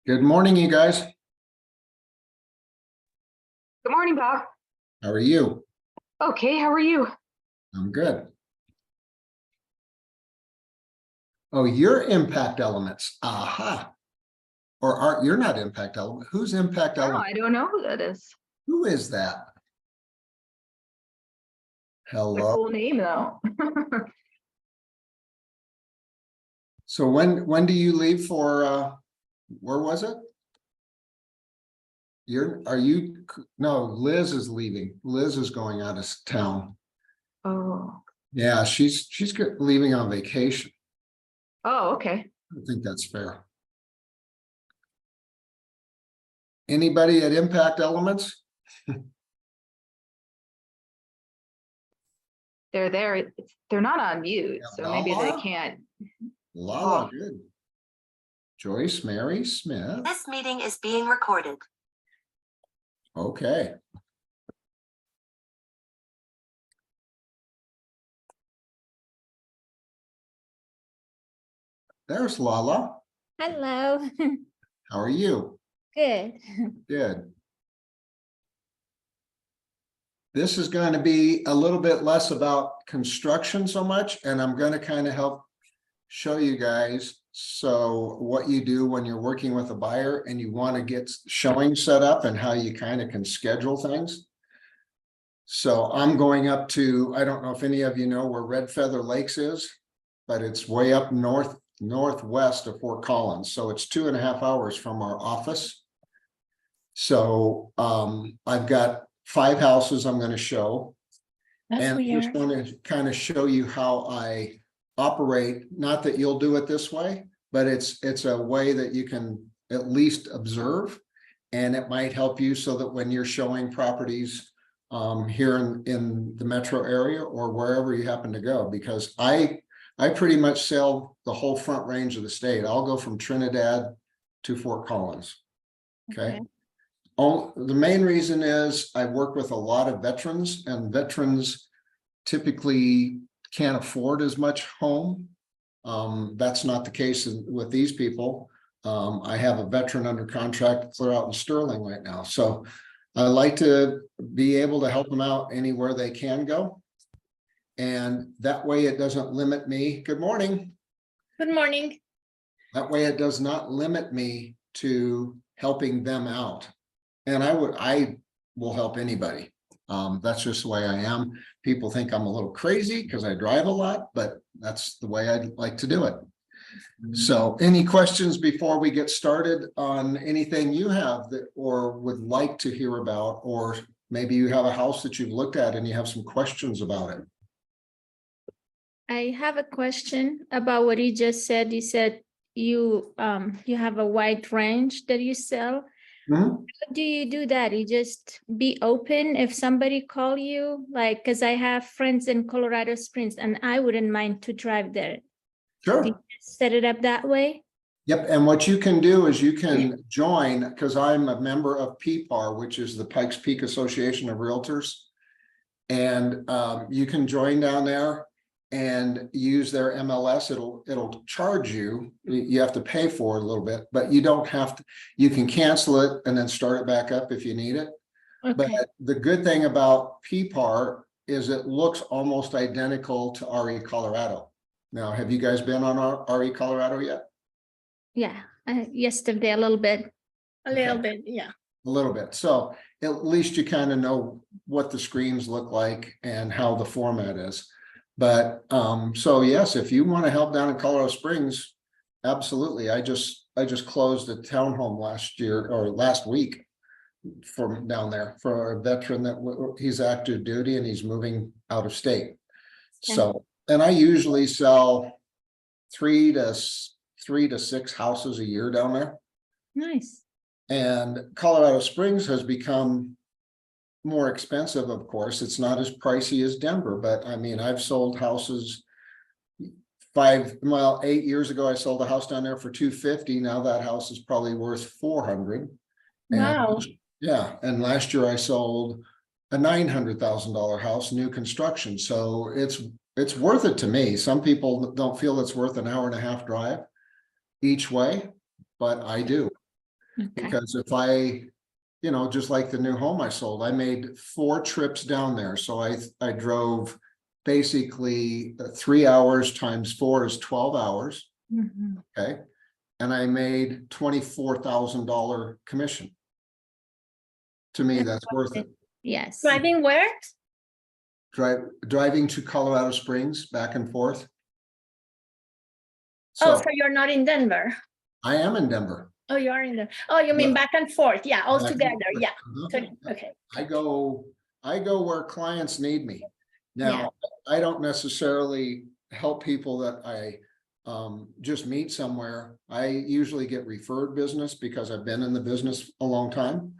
Good morning, you guys. Good morning, Bob. How are you? Okay, how are you? I'm good. Oh, you're impact elements. Aha. Or aren't you're not impact element? Who's impact Oh, element? I don't know who that is. Who is that? A Hello. cool name though. So when do you leave for where was it? No, Liz is leaving. Liz is going out of town. Oh. Yeah, she's leaving on vacation. Oh, okay. I think that's fair. Anybody at Impact Elements? They're there. They're not on mute, Yeah, so maybe they Lala? can't. Lala, Oh. good. Joyce Mary Smith. This meeting is being recorded. Okay. There's Lala. Hello. How are you? Good. Good. This is going to be a little bit less about construction so much, and I'm going to kind of help show you guys. So what you do when you're working with a buyer and you want to get showing set up and how you kind of can schedule things. So I'm going up to, I don't know if any of you know where Red Feather Lakes is, but it's way up northwest of Fort Collins. So it's 2.5 hours from our office. So I've got 5 houses I'm going to show. That's and I just weird. want to kind of show you how I operate. Not that you'll do it this way, but it's a way that you can at least observe, and it might help you so that when you're showing properties here in the metro area or wherever you happen to go, because I pretty much sell the whole Front Range of the state. I'll go from Trinidad to Fort Collins. Okay. The main reason is I work with a lot of veterans, and veterans typically can't afford as much home. That's not the case with these people. I have a veteran under contract clear out in Sterling right now. So I like to be able to help them out anywhere they can go. And that way it doesn't limit me. Good morning. Good morning. That way it does not limit me to helping them out. And I will help anybody. That's just the way I am. People think I'm a little crazy because I drive a lot, but that's the way I like to do it. So any questions before we get started on anything you have that or would like to hear about, or maybe you have a house that you've looked at and you have some questions about it? I have a question about what you just said. You said you have a wide range that you sell. Mhm. How do you do that? You just be open if somebody call you, like, because I have friends in Colorado Springs and I wouldn't mind to drive there. Sure. Do you just set it up that way? Yep, and what you can do is you can join, because I'm a member of PPAR, which is the Pikes Peak Association of Realtors. And you can join down there and use their MLS. It'll charge you. You have to pay for it a little bit, but you don't have to. You can cancel it and then start it back up if you need it. Okay. But the good thing about PPAR is it looks almost identical to RE Colorado. Now, have you guys been on RE Colorado yet? Yeah, yesterday a little bit. A little Okay. bit, yeah. A little bit. So at least you kind of know what the screens look like and how the format is. But so yes, if you want to help down in Colorado Springs, absolutely. I just closed a townhome last week from down there for a veteran that he's active duty and he's moving out of state. So, and I usually sell 3 to 6 houses a year down there. Nice. And Colorado Springs has become more expensive, of course. It's not as pricey as Denver, but I mean, I've sold houses 8 years ago, I sold a house down there for $250. Now that house is probably worth $400. Wow. And yeah, and last year I sold a $900,000 house, new construction. So it's worth it to me. Some people don't feel it's worth an 1.5 hour drive each way, but I do. Okay. Because if I, just like the new home I sold, I made 4 trips down there. So I drove basically 3 hours times 4 is 12 hours. Mhm. Okay. And I made $24,000 commission. To me, that's worth it. Yes. Driving where? Driving to Colorado Springs back and forth. Oh, So so you're not in Denver. I am in Denver. Oh, you are in Denver. Oh, you mean But- back and forth? Yeah, all Back and together. forth. Yeah. Uh-huh. So- okay. I go where clients need me. Now, I don't necessarily help people that I just meet somewhere. I usually get referred business because I've been in the business a long time.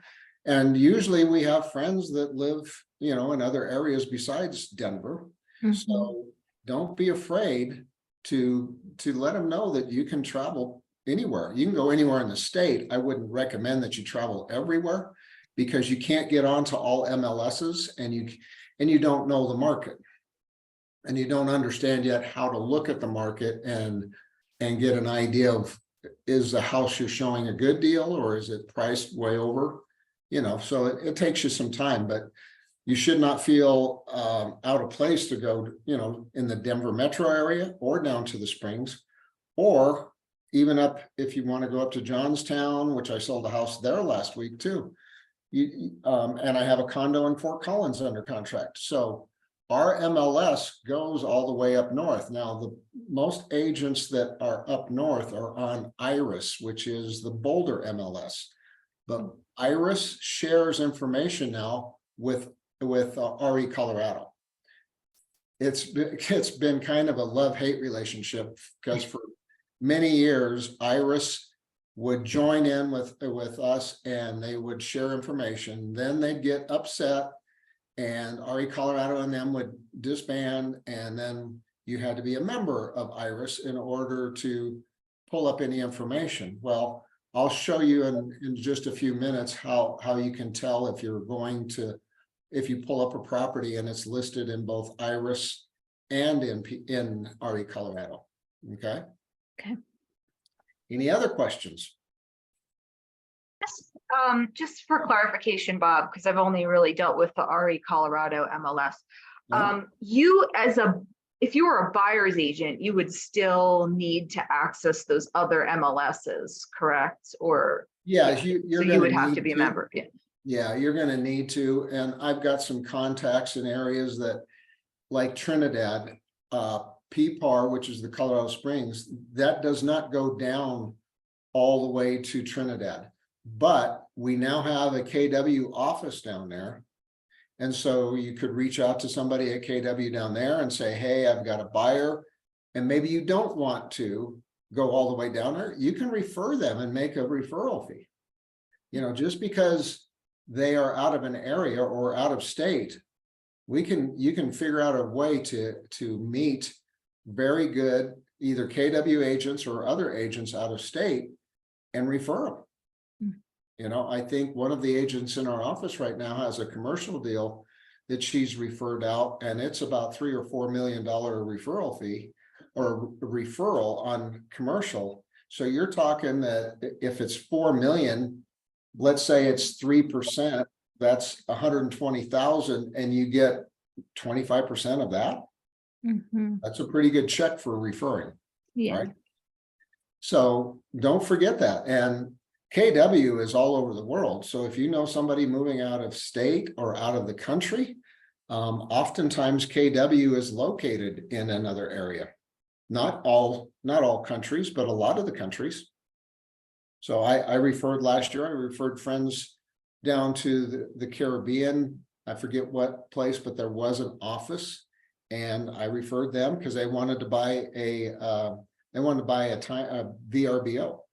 And usually we have friends that live, in other areas besides Denver. Mhm. So don't be afraid to let them know that you can travel anywhere. You can go anywhere in the state. I wouldn't recommend that you travel everywhere because you can't get onto all MLSs and you don't know the market. And you don't understand yet how to look at the market and get an idea of, is the house you're showing a good deal or is it priced way over? So it takes you some time, but you should not feel out of place to go, in the Denver metro area or down to the Springs, or even up, if you want to go up to Johnstown, which I sold a house there last week too. And I have a condo in Fort Collins under contract. So our MLS goes all the way up north. Now, the most agents that are up north are on Iris, which is the Boulder MLS. But Iris shares information now with RE Colorado. It's been kind of a love-hate relationship because for many years, Iris would join in with us and they would share information. Then they'd get upset and RE Colorado and them would disband. And then you had to be a member of Iris in order to pull up any information. Well, I'll show you in just a few minutes how you can tell if you pull up a property and it's listed in both Iris and in RE Colorado. Okay. Okay. Any other questions? Just for clarification, Bob, because I've only really dealt with the RE Colorado MLS. If you were a buyer's agent, you would still need to access those other MLSs, correct? Or Yeah, so you would have to be a member. Yeah. Yeah, you're going to need to, and I've got some contacts in areas that, like Trinidad, PPAR, which is the Colorado Springs, that does not go down all the way to Trinidad. But we now have a KW office down there. And so you could reach out to somebody at KW down there and say, hey, I've got a buyer. And maybe you don't want to go all the way down there. You can refer them and make a referral fee. Just because they are out of an area or out of state, you can figure out a way to meet very good either KW agents or other agents out of state and refer them. I think one of the agents in our office right now has a commercial deal that she's referred out, and it's about $3 or $4 million referral fee or referral on commercial. So you're talking that if it's 4 million, let's say it's 3%, that's 120,000, and you get 25% of that. Mhm. That's a pretty good check for referring. Yeah. Right. So don't forget that. And KW is all over the world. So if you know somebody moving out of state or out of the country, oftentimes KW is located in another area. Not all countries, but a lot of the countries. So I referred last year, I referred friends down to the Caribbean. I forget what place, but there was an office and I referred them because they wanted to buy a VRBO.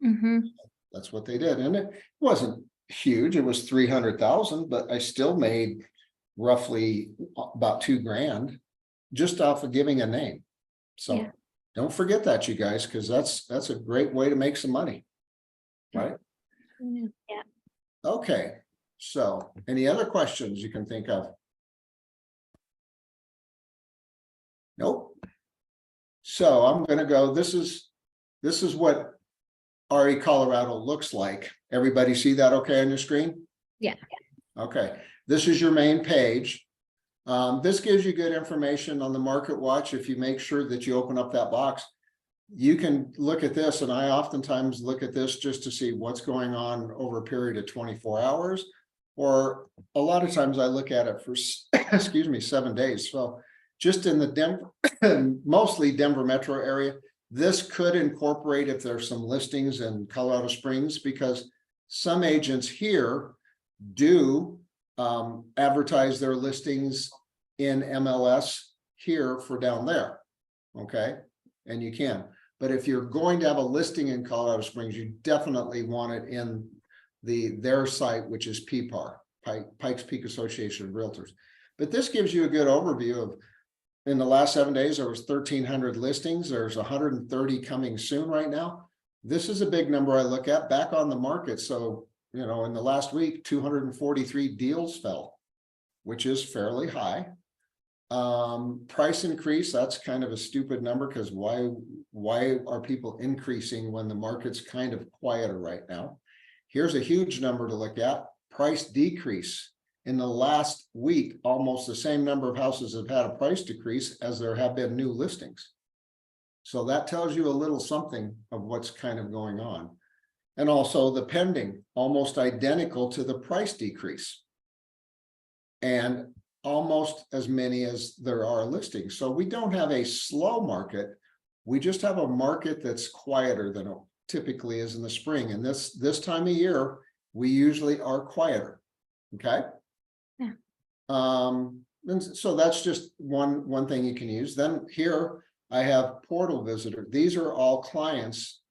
Mhm. That's what they did. And it wasn't huge. It was 300,000, but I still made roughly about $2,000 just off of giving a name. So Yeah. don't forget that, you guys, because that's a great way to make some money. Right? Yeah. Okay. So any other questions you can think of? Nope. So I'm going to go, this is what RE Colorado looks like. Everybody see that okay on your screen? Yeah. Okay, this is your main page. This gives you good information on the Market Watch. If you make sure that you open up that box, you can look at this, and I oftentimes look at this just to see what's going on over a period of 24 hours. Or a lot of times I look at it for, excuse me, 7 days. So just in the Denver, mostly Denver metro area, this could incorporate if there's some listings in Colorado Springs, because some agents here do advertise their listings in MLS here for down there. Okay, and you can. But if you're going to have a listing in Colorado Springs, you definitely want it in their site, which is PPAR, Pikes Peak Association of Realtors. But this gives you a good overview of, in the last 7 days, there was 1,300 listings. There's 130 coming soon right now. This is a big number I look at back on the market. So, you know, in the last week, 243 deals fell, which is fairly high. Price increase, that's kind of a stupid number, because why are people increasing when the market's kind of quieter right now? Here's a huge number to look at. Price decrease. In the last week, almost the same number of houses have had a price decrease as there have been new listings. So that tells you a little something of what's kind of going on. And also the pending, almost identical to the price decrease. And almost as many as there are listings. So we don't have a slow market. We just have a market that's quieter than it typically is in the spring. And this time of year, we usually are quieter. Okay. Yeah. And so that's just one thing you can use. Then here I have portal visitor. These are all clients,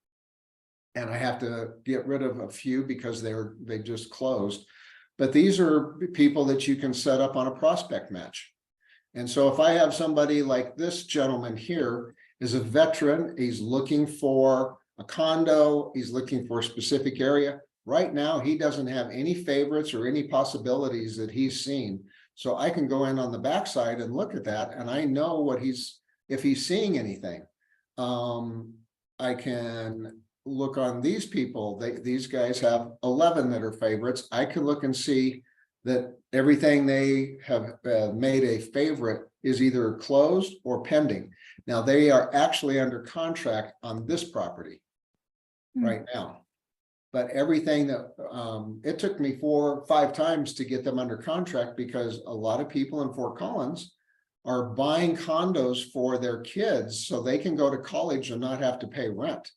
and I have to get rid of a few because they just closed. But these are people that you can set up on a prospect match. And so if I have somebody like this gentleman here is a veteran, he's looking for a condo, he's looking for a specific area. Right now, he doesn't have any favorites or any possibilities that he's seen. So I can go in on the backside and look at that, and I know what if he's seeing anything. I can look on these people. These guys have 11 that are favorites. I can look and see that everything they have made a favorite is either closed or pending. Now they are actually under contract on this property right now. But everything that it took me 4 or 5 times to get them under contract, because a lot of people in Fort Collins are buying condos for their kids so they can go to college and not have to pay rent.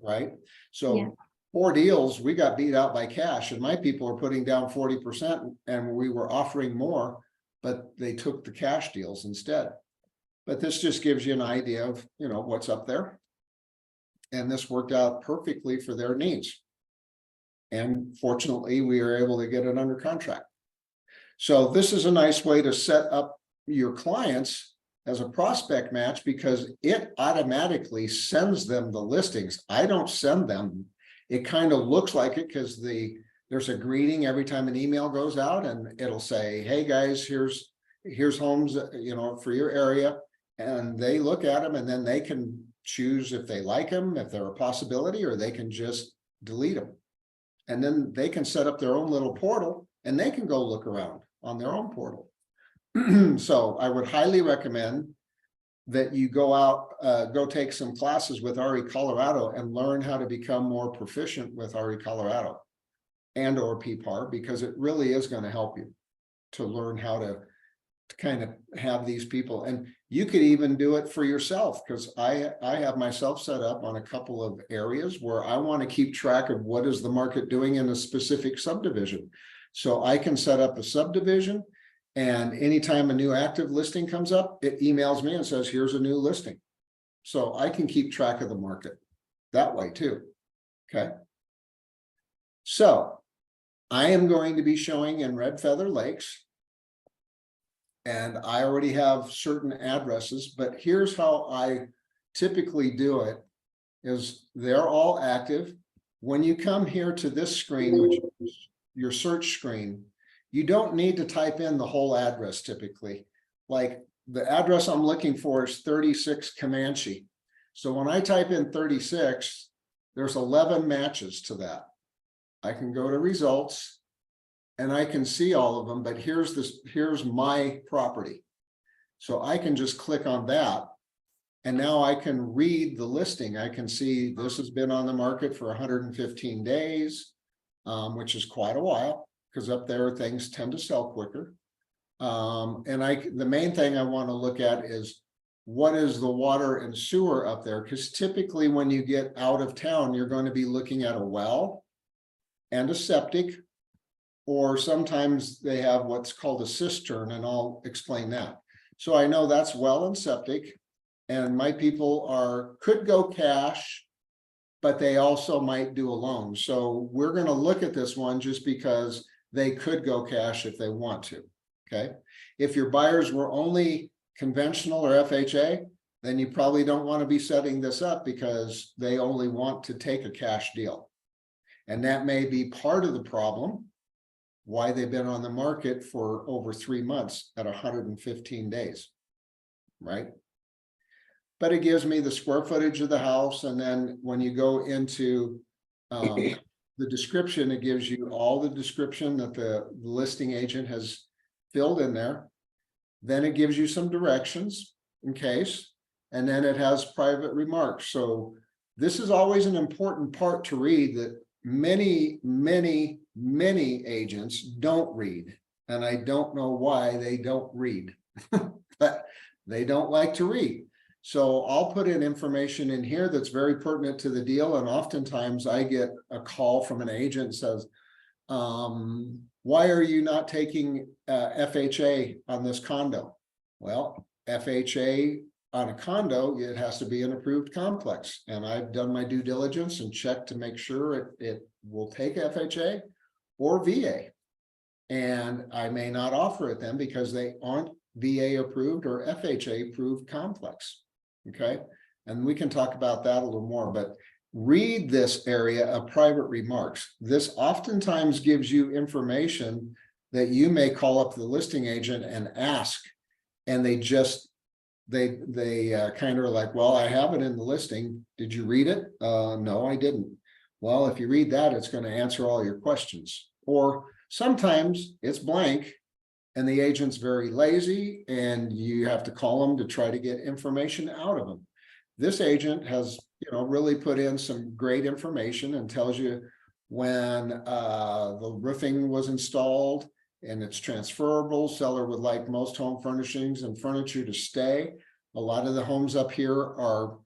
Right. So Yeah. 4 deals, we got beat out by cash, and my people are putting down 40%, and we were offering more, but they took the cash deals instead. But this just gives you an idea of, you know, what's up there. And this worked out perfectly for their needs. And fortunately, we were able to get it under contract. So this is a nice way to set up your clients as a prospect match, because it automatically sends them the listings. I don't send them. It kind of looks like it, because there's a greeting every time an email goes out, and it'll say, hey guys, here's homes, you know, for your area. And they look at them, and then they can choose if they like them, if they're a possibility, or they can just delete them. And then they can set up their own little portal, and they can go look around on their own portal. So I would highly recommend that you go out, go take some classes with RE Colorado and learn how to become more proficient with RE Colorado and or PPAR, because it really is going to help you to learn how to kind of have these people. And you could even do it for yourself, because I have myself set up on a couple of areas where I want to keep track of what is the market doing in a specific subdivision. So I can set up a subdivision, and anytime a new active listing comes up, it emails me and says, here's a new listing. So I can keep track of the market that way too. Okay. So I am going to be showing in Red Feather Lakes, and I already have certain addresses, but here's how I typically do it is they're all active. When you come here to this screen, which is your search screen, you don't need to type in the whole address typically. Like the address I'm looking for is 36 Comanche. So when I type in 36, there's 11 matches to that. I can go to results and I can see all of them, but here's my property. So I can just click on that. And now I can read the listing. I can see this has been on the market for 115 days, which is quite a while, because up there things tend to sell quicker. And the main thing I want to look at is what is the water and sewer up there? Because typically when you get out of town, you're going to be looking at a well and a septic, or sometimes they have what's called a cistern, and I'll explain that. So I know that's well and septic. And my people could go cash, but they also might do a loan. So we're going to look at this one just because they could go cash if they want to. Okay. If your buyers were only conventional or FHA, then you probably don't want to be setting this up because they only want to take a cash deal. And that may be part of the problem, why they've been on the market for over 3 months at 115 days, right? But it gives me the square footage of the house. And then when you go into the description, it gives you all the description that the listing agent has filled in there. Then it gives you some directions in case, and then it has private remarks. So this is always an important part to read that many agents don't read. And I don't know why they don't read, but they don't like to read. So I'll put in information in here that's very pertinent to the deal. And oftentimes I get a call from an agent that says, why are you not taking FHA on this condo? Well, FHA on a condo, it has to be an approved complex. And I've done my due diligence and checked to make sure it will take FHA or VA. And I may not offer it then because they aren't VA approved or FHA approved complex. Okay, and we can talk about that a little more, but read this area of private remarks. This oftentimes gives you information that you may call up the listing agent and ask, and they kind of are like, well, I have it in the listing. Did you read it? No, I didn't. Well, if you read that, it's going to answer all your questions. Or sometimes it's blank and the agent's very lazy and you have to call them to try to get information out of them. This agent has, really put in some great information and tells you when the roofing was installed and it's transferable. Seller would like most home furnishings and furniture to stay. A lot of the homes up here are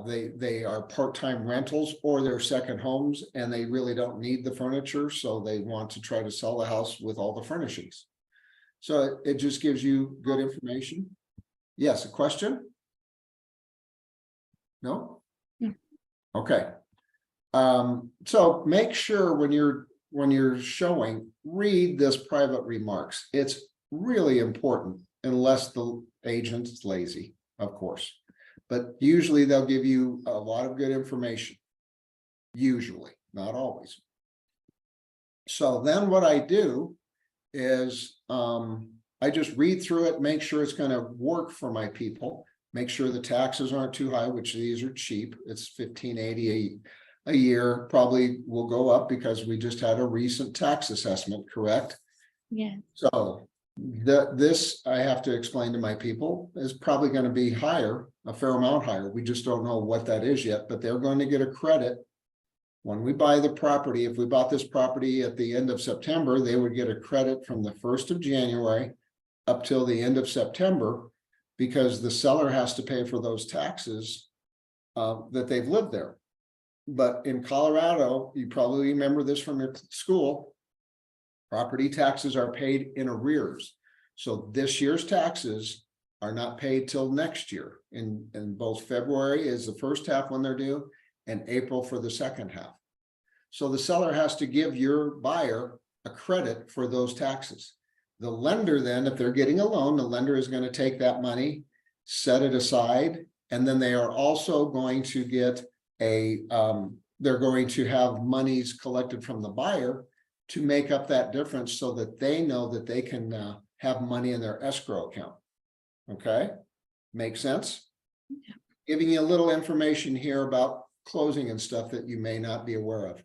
they are part-time rentals or they're second homes and they really don't need the furniture. So they want to try to sell the house with all the furnishings. So it just gives you good information. Yes, a question? No? Yeah. Okay. So make sure when you're showing, read this private remarks. It's really important unless the agent's lazy, of course. But usually they'll give you a lot of good information. Usually, not always. So then what I do is I just read through it, make sure it's going to work for my people, make sure the taxes aren't too high, which these are cheap. It's $1,580 a year, probably will go up because we just had a recent tax assessment, correct? Yeah. So this I have to explain to my people is probably going to be higher, a fair amount higher. We just don't know what that is yet, but they're going to get a credit. When we buy the property, if we bought this property at the end of September, they would get a credit from the 1st of January up till the end of September because the seller has to pay for those taxes that they've lived there. But in Colorado, you probably remember this from your school, property taxes are paid in arrears. So this year's taxes are not paid till next year. In both February is the first half when they're due and April for the second half. So the seller has to give your buyer a credit for those taxes. The lender then, if they're getting a loan, the lender is going to take that money, set it aside, and then they are also going to get they're going to have monies collected from the buyer to make up that difference so that they know that they can have money in their escrow account. Okay, make sense? Yeah. Giving you a little information here about closing and stuff that you may not be aware of.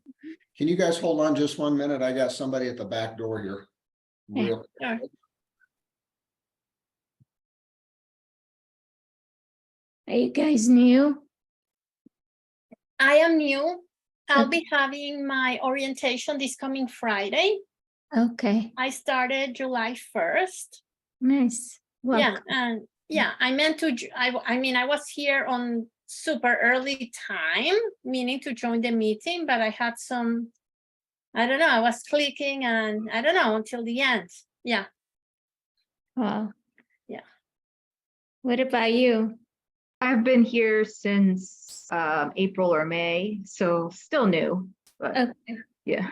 Can you guys hold on just 1 minute? I got somebody at the back door here. Real- Sure. Are you guys new? I am new. I'll be having my orientation this coming Friday. Okay, I started July 1st. nice. Well, Yeah, and yeah, I meant to, I mean, I was here on super early time, meaning to join the meeting, but I had some, I don't know, I was clicking and I don't know until the end. Yeah, wow. Yeah. What about you? I've been here since April or May, so still new, but Okay. yeah.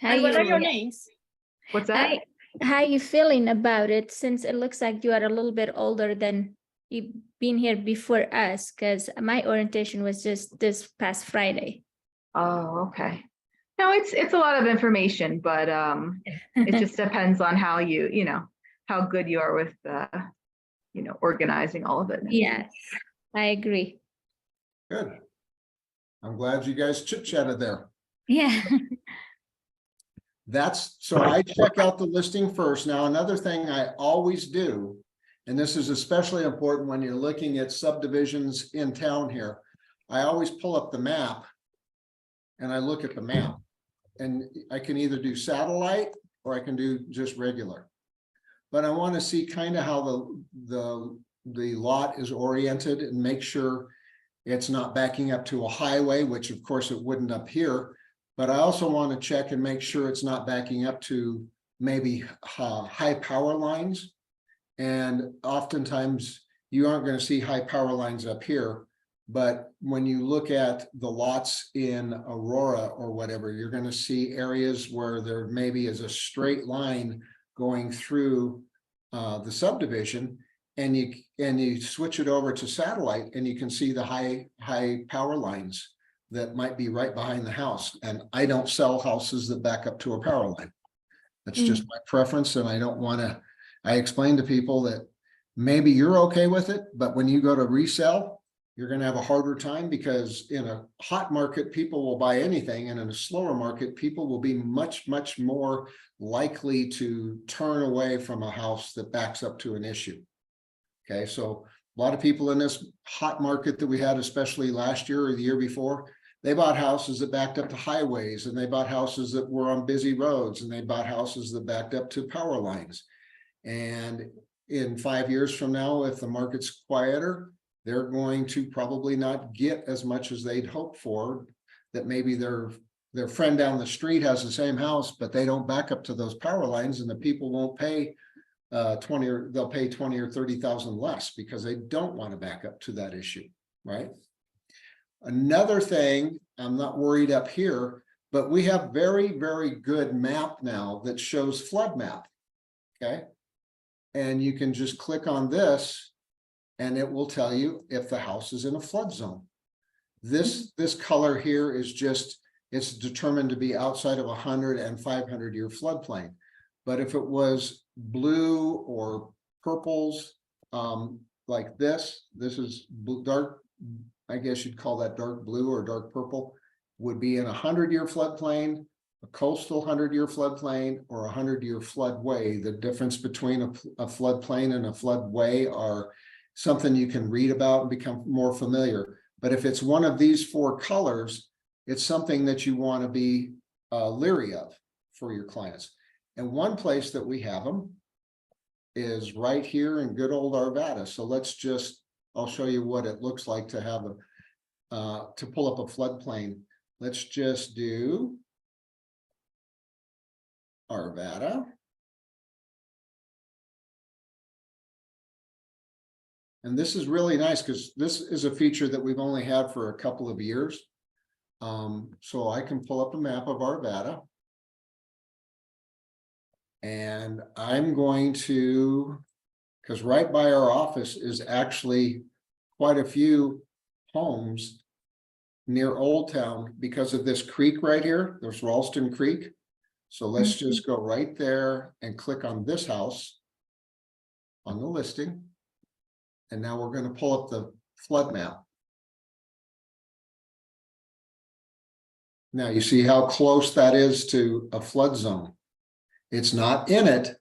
How and what are your you, names? What's that? how you feeling about it, since it looks like you are a little bit older than you've been here before us? Because my orientation was just this past Friday. Oh, okay. No, it's a lot of information, but it just depends on how you know, how good you are with you know, organizing all of it. Yes, I agree. Good. I'm glad you guys chit chatted there. Yeah. So I check out the listing first. Now, another thing I always do, and this is especially important when you're looking at subdivisions in town here, I always pull up the map and I look at the map. And I can either do satellite or I can do just regular. But I want to see kind of how the lot is oriented and make sure it's not backing up to a highway, which of course it wouldn't up here. But I also want to check and make sure it's not backing up to maybe high power lines. And oftentimes you aren't going to see high power lines up here. But when you look at the lots in Aurora or whatever, you're going to see areas where there maybe is a straight line going through the subdivision, and you switch it over to satellite and you can see the high power lines that might be right behind the house. And I don't sell houses that back up to a power line. That's just my preference, and I don't want to, I explain to people that maybe you're okay with it, but when you go to resell, you're going to have a harder time, because in a hot market, people will buy anything. And in a slower market, people will be much, much more likely to turn away from a house that backs up to an issue. Okay, so a lot of people in this hot market that we had, especially last year or the year before, they bought houses that backed up to highways, and they bought houses that were on busy roads, and they bought houses that backed up to power lines. And in 5 years from now, if the market's quieter, they're going to probably not get as much as they'd hoped for, that maybe their friend down the street has the same house, but they don't back up to those power lines, and the people won't pay 20, or they'll pay 20 or 30,000 less because they don't want to back up to that issue, right? Another thing, I'm not worried up here, but we have very, very good map now that shows flood map. Okay. And you can just click on this and it will tell you if the house is in a flood zone. This color here is just, it's determined to be outside of 100 and 500 year floodplain. But if it was blue or purples, like this is dark, I guess you'd call that dark blue or dark purple, would be in 100-year floodplain, a coastal 100-year floodplain, or 100-year floodway. The difference between a floodplain and a floodway are something you can read about and become more familiar. But if it's one of these 4 colors, it's something that you want to be leery of for your clients. And one place that we have them is right here in good old Arvada. So let's just, I'll show you what it looks like to have to pull up a floodplain. Let's just do Arvada. And this is really nice because this is a feature that we've only had for a couple of years. So I can pull up a map of Arvada. And I'm going to, because right by our office is actually quite a few homes near Old Town because of this creek right here. There's Ralston Creek. So let's just go right there and click on this house on the listing. And now we're going to pull up the flood map. Now you see how close that is to a flood zone. It's not in it.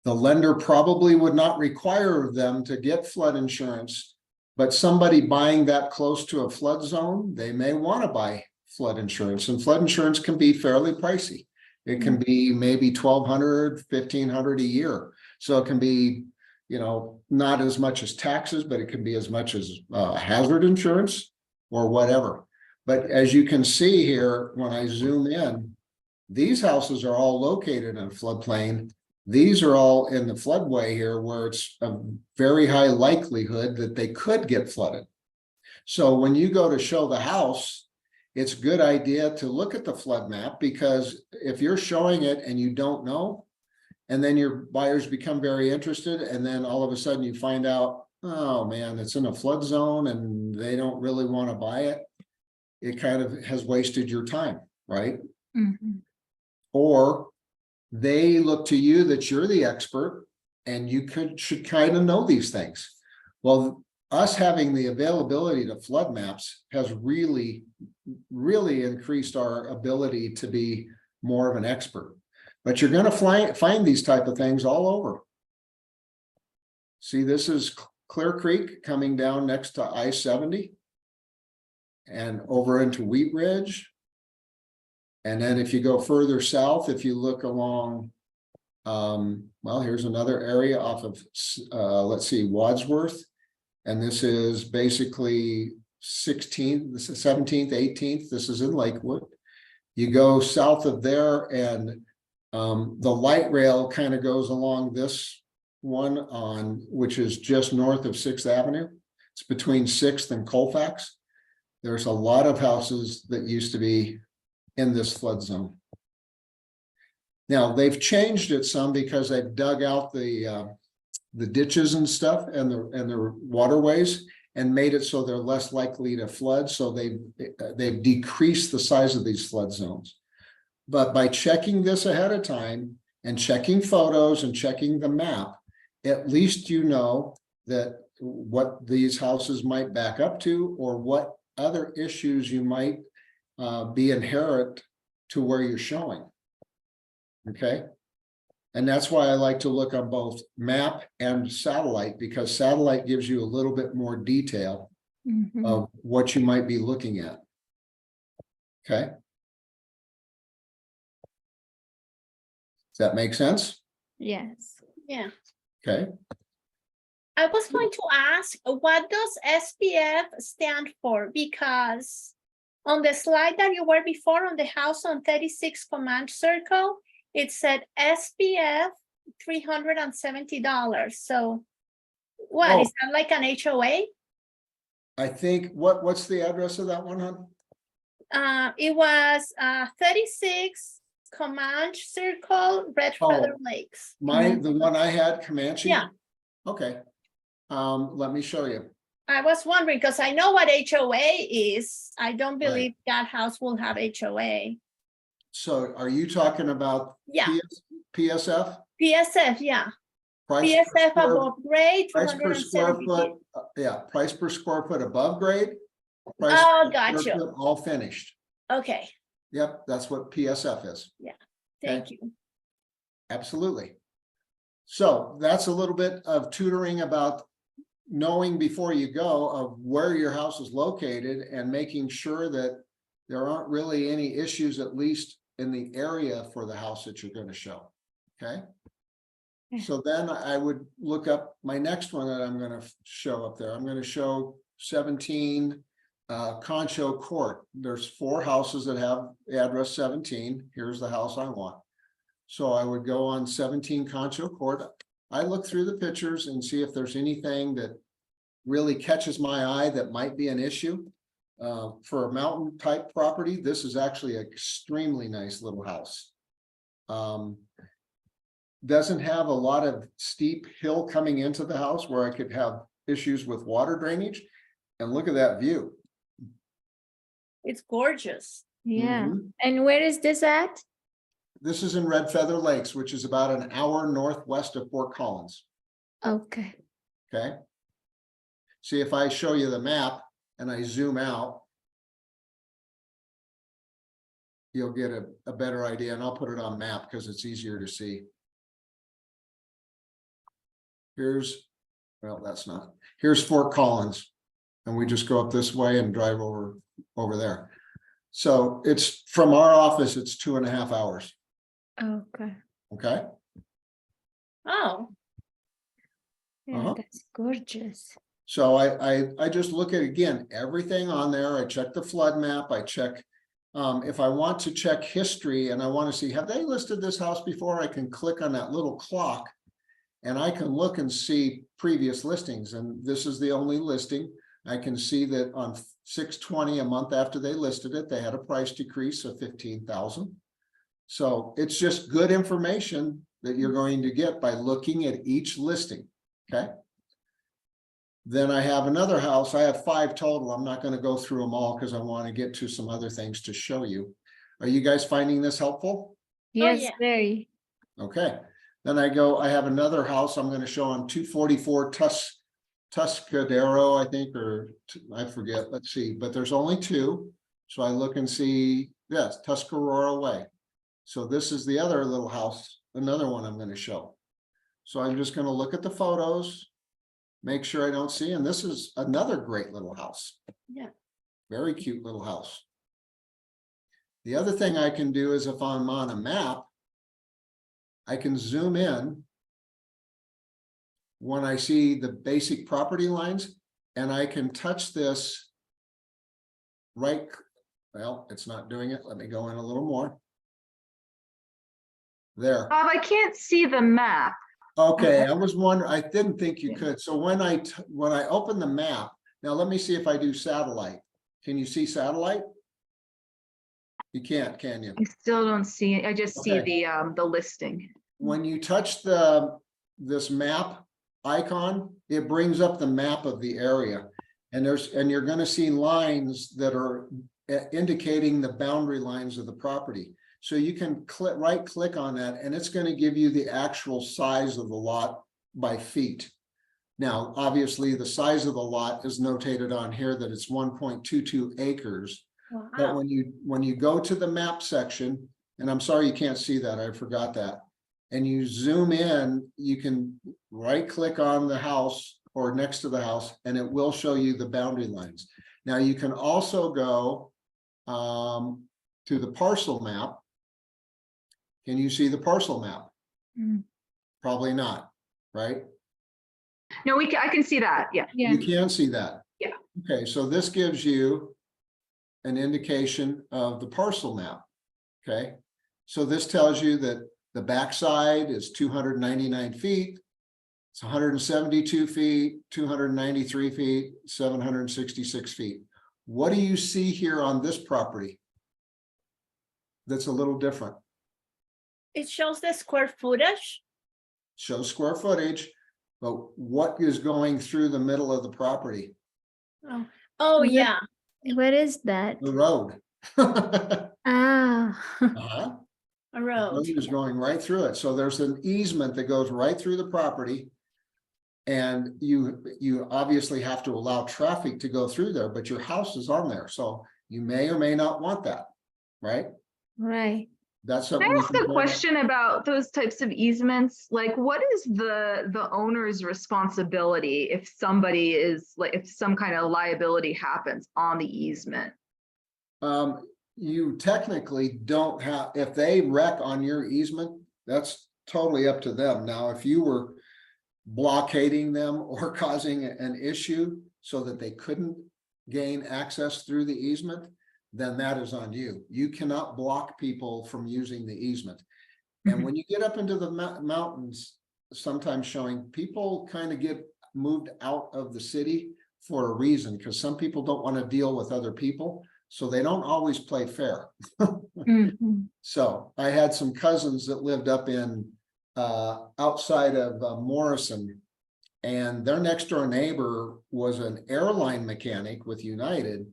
The lender probably would not require them to get flood insurance, but somebody buying that close to a flood zone, they may want to buy flood insurance, and flood insurance can be fairly pricey. It can be maybe $1,200, $1,500 a year. So it can be, you know, not as much as taxes, but it can be as much as hazard insurance or whatever. But as you can see here, when I zoom in, these houses are all located in a floodplain. These are all in the floodway here where it's a very high likelihood that they could get flooded. So when you go to show the house, it's a good idea to look at the flood map, because if you're showing it and you don't know, and then your buyers become very interested, and then all of a sudden you find out, oh man, it's in a flood zone and they don't really want to buy it, it kind of has wasted your time, right? Mhm. Or they look to you that you're the expert and you should kind of know these things. Well, us having the availability to flood maps has really increased our ability to be more of an expert. But you're going to find these type of things all over. See, this is Clear Creek coming down next to I-70 and over into Wheat Ridge. And then if you go further south, if you look along, well, here's another area off of, let's see, Wadsworth. And this is basically 16th, this is 17th, 18th. This is in Lakewood. You go south of there and the light rail kind of goes along this one on, which is just north of 6th Avenue. It's between 6th and Colfax. There's a lot of houses that used to be in this flood zone. Now they've changed it some because they've dug out the ditches and stuff and the waterways and made it so they're less likely to flood. So they've decreased the size of these flood zones. But by checking this ahead of time and checking photos and checking the map, at least you know that what these houses might back up to or what other issues you might be inherent to where you're showing. Okay. And that's why I like to look on both map and satellite, because satellite gives you a little bit more detail Mhm. of what you might be looking at. Okay. Does that make sense? Yes. Yeah. Okay. I was going to ask, what does SPF stand for? Because on the slide that you were before on the house on 36 Command Circle, it said SPF $370. So what is that, like an HOA? I think what's the address of that one, hon? It was 36 Comanche Circle, Red Feather Lakes. The one I had, Comanche? Yeah. Okay. Let me show you. I was wondering, because I know what HOA is. I don't believe that house will have HOA. So are you talking about Yeah. PSF? PSF, yeah. Price per PSF square- above grade, Price per square 270. foot, yeah, price per square foot above grade. Price Oh, per got square you. foot all finished. Okay, Yep, that's what PSF is. thank you. Absolutely. So that's a little bit of tutoring about knowing before you go of where your house is located and making sure that there aren't really any issues, at least in the area for the house that you're going to show. Okay. Yeah. So then I would look up my next one that I'm going to show up there. I'm going to show 17 Concho Court. There's 4 houses that have the address 17. Here's the house I want. So I would go on 17 Concho Court. I look through the pictures and see if there's anything that really catches my eye that might be an issue. For a mountain type property, this is actually an extremely nice little house. Doesn't have a lot of steep hill coming into the house where I could have issues with water drainage. And look at that view. It's gorgeous. Yeah. Mhm. And where is this at? This is in Red Feather Lakes, which is about an hour northwest of Fort Collins. Okay. Okay. See, if I show you the map and I zoom out, you'll get a better idea, and I'll put it on map because it's easier to see. Here's, well, that's not, here's Fort Collins. And we just go up this way and drive over there. So it's from our office, it's 2.5 hours. Okay. Okay. Oh, Yeah, Uh-huh. that's gorgeous. So I just look at, again, everything on there. I check the flood map. I check, if I want to check history and I want to see, have they listed this house before? I can click on that little clock and I can look and see previous listings. And this is the only listing. I can see that on 6/20, a month after they listed it, they had a price decrease of 15,000. So it's just good information that you're going to get by looking at each listing. Okay. Then I have another house. I have 5 total. I'm not going to go through them all because I want to get to some other things to show you. Are you guys finding this helpful? Yes, yeah. very. Okay. Then I have another house I'm going to show on 244 Tuscadero, I think, or I forget. Let's see, but there's only 2. So I look and see, yes, Tuscarora Way. So this is the other little house, another one I'm going to show. So I'm just going to look at the photos, make sure I don't see, and this is another great little house. Yeah. Very cute little house. The other thing I can do is if I'm on a map, I can zoom in when I see the basic property lines, and I can touch this right. Well, it's not doing it. Let me go in a little more. There. Bob, I can't see the map. Okay, I was wondering, I didn't think you Yeah. could. So when I open the map, now let me see if I do satellite. Can you see satellite? You can't, can you? I still don't see it. I just see Okay. the listing. When you touch this map icon, it brings up the map of the area. And you're gonna see lines that are indicating the boundary lines of the property. So you can right click on that and it's going to give you the actual size of the lot by feet. Now, obviously the size of the lot is notated on here that it's 1.22 acres. But Wow. when you go to the map section, and I'm sorry you can't see that, I forgot that. And you zoom in, you can right click on the house or next to the house and it will show you the boundary lines. Now you can also go to the parcel map. Can you see the parcel map? Mm. Probably not, right? No, I can see that. Yeah. Yeah. You can see that. Yeah. Okay, so this gives you an indication of the parcel map. Okay, so this tells you that the backside is 299 feet. It's 172 feet, 293 feet, 766 feet. What do you see here on this property that's a little different? It shows the square footage. Shows square footage, but what is going through the middle of the property? Oh, What- yeah. What is that? The road. Uh-huh. Ah. A The road. road is going right through it. So there's an easement that goes right through the property. And you obviously have to allow traffic to go through there, but your house is on there. So you may or may not want that, right? Right. That's Can something. I you ask can a plan. question about those types of easements? Like, what is the owner's responsibility if somebody is like, if some kind of liability happens on the easement? You technically don't have, if they wreck on your easement, that's totally up to them. Now, if you were blockading them or causing an issue so that they couldn't gain access through the easement, then that is on you. You cannot block people from using the easement. And when you get up into the mountains, sometimes showing people kind of get moved out of the city for a reason, because some people don't want to deal with other people. So they don't always play fair. Mhm. So I had some cousins that lived up in outside of Morrison, and their next door neighbor was an airline mechanic with United.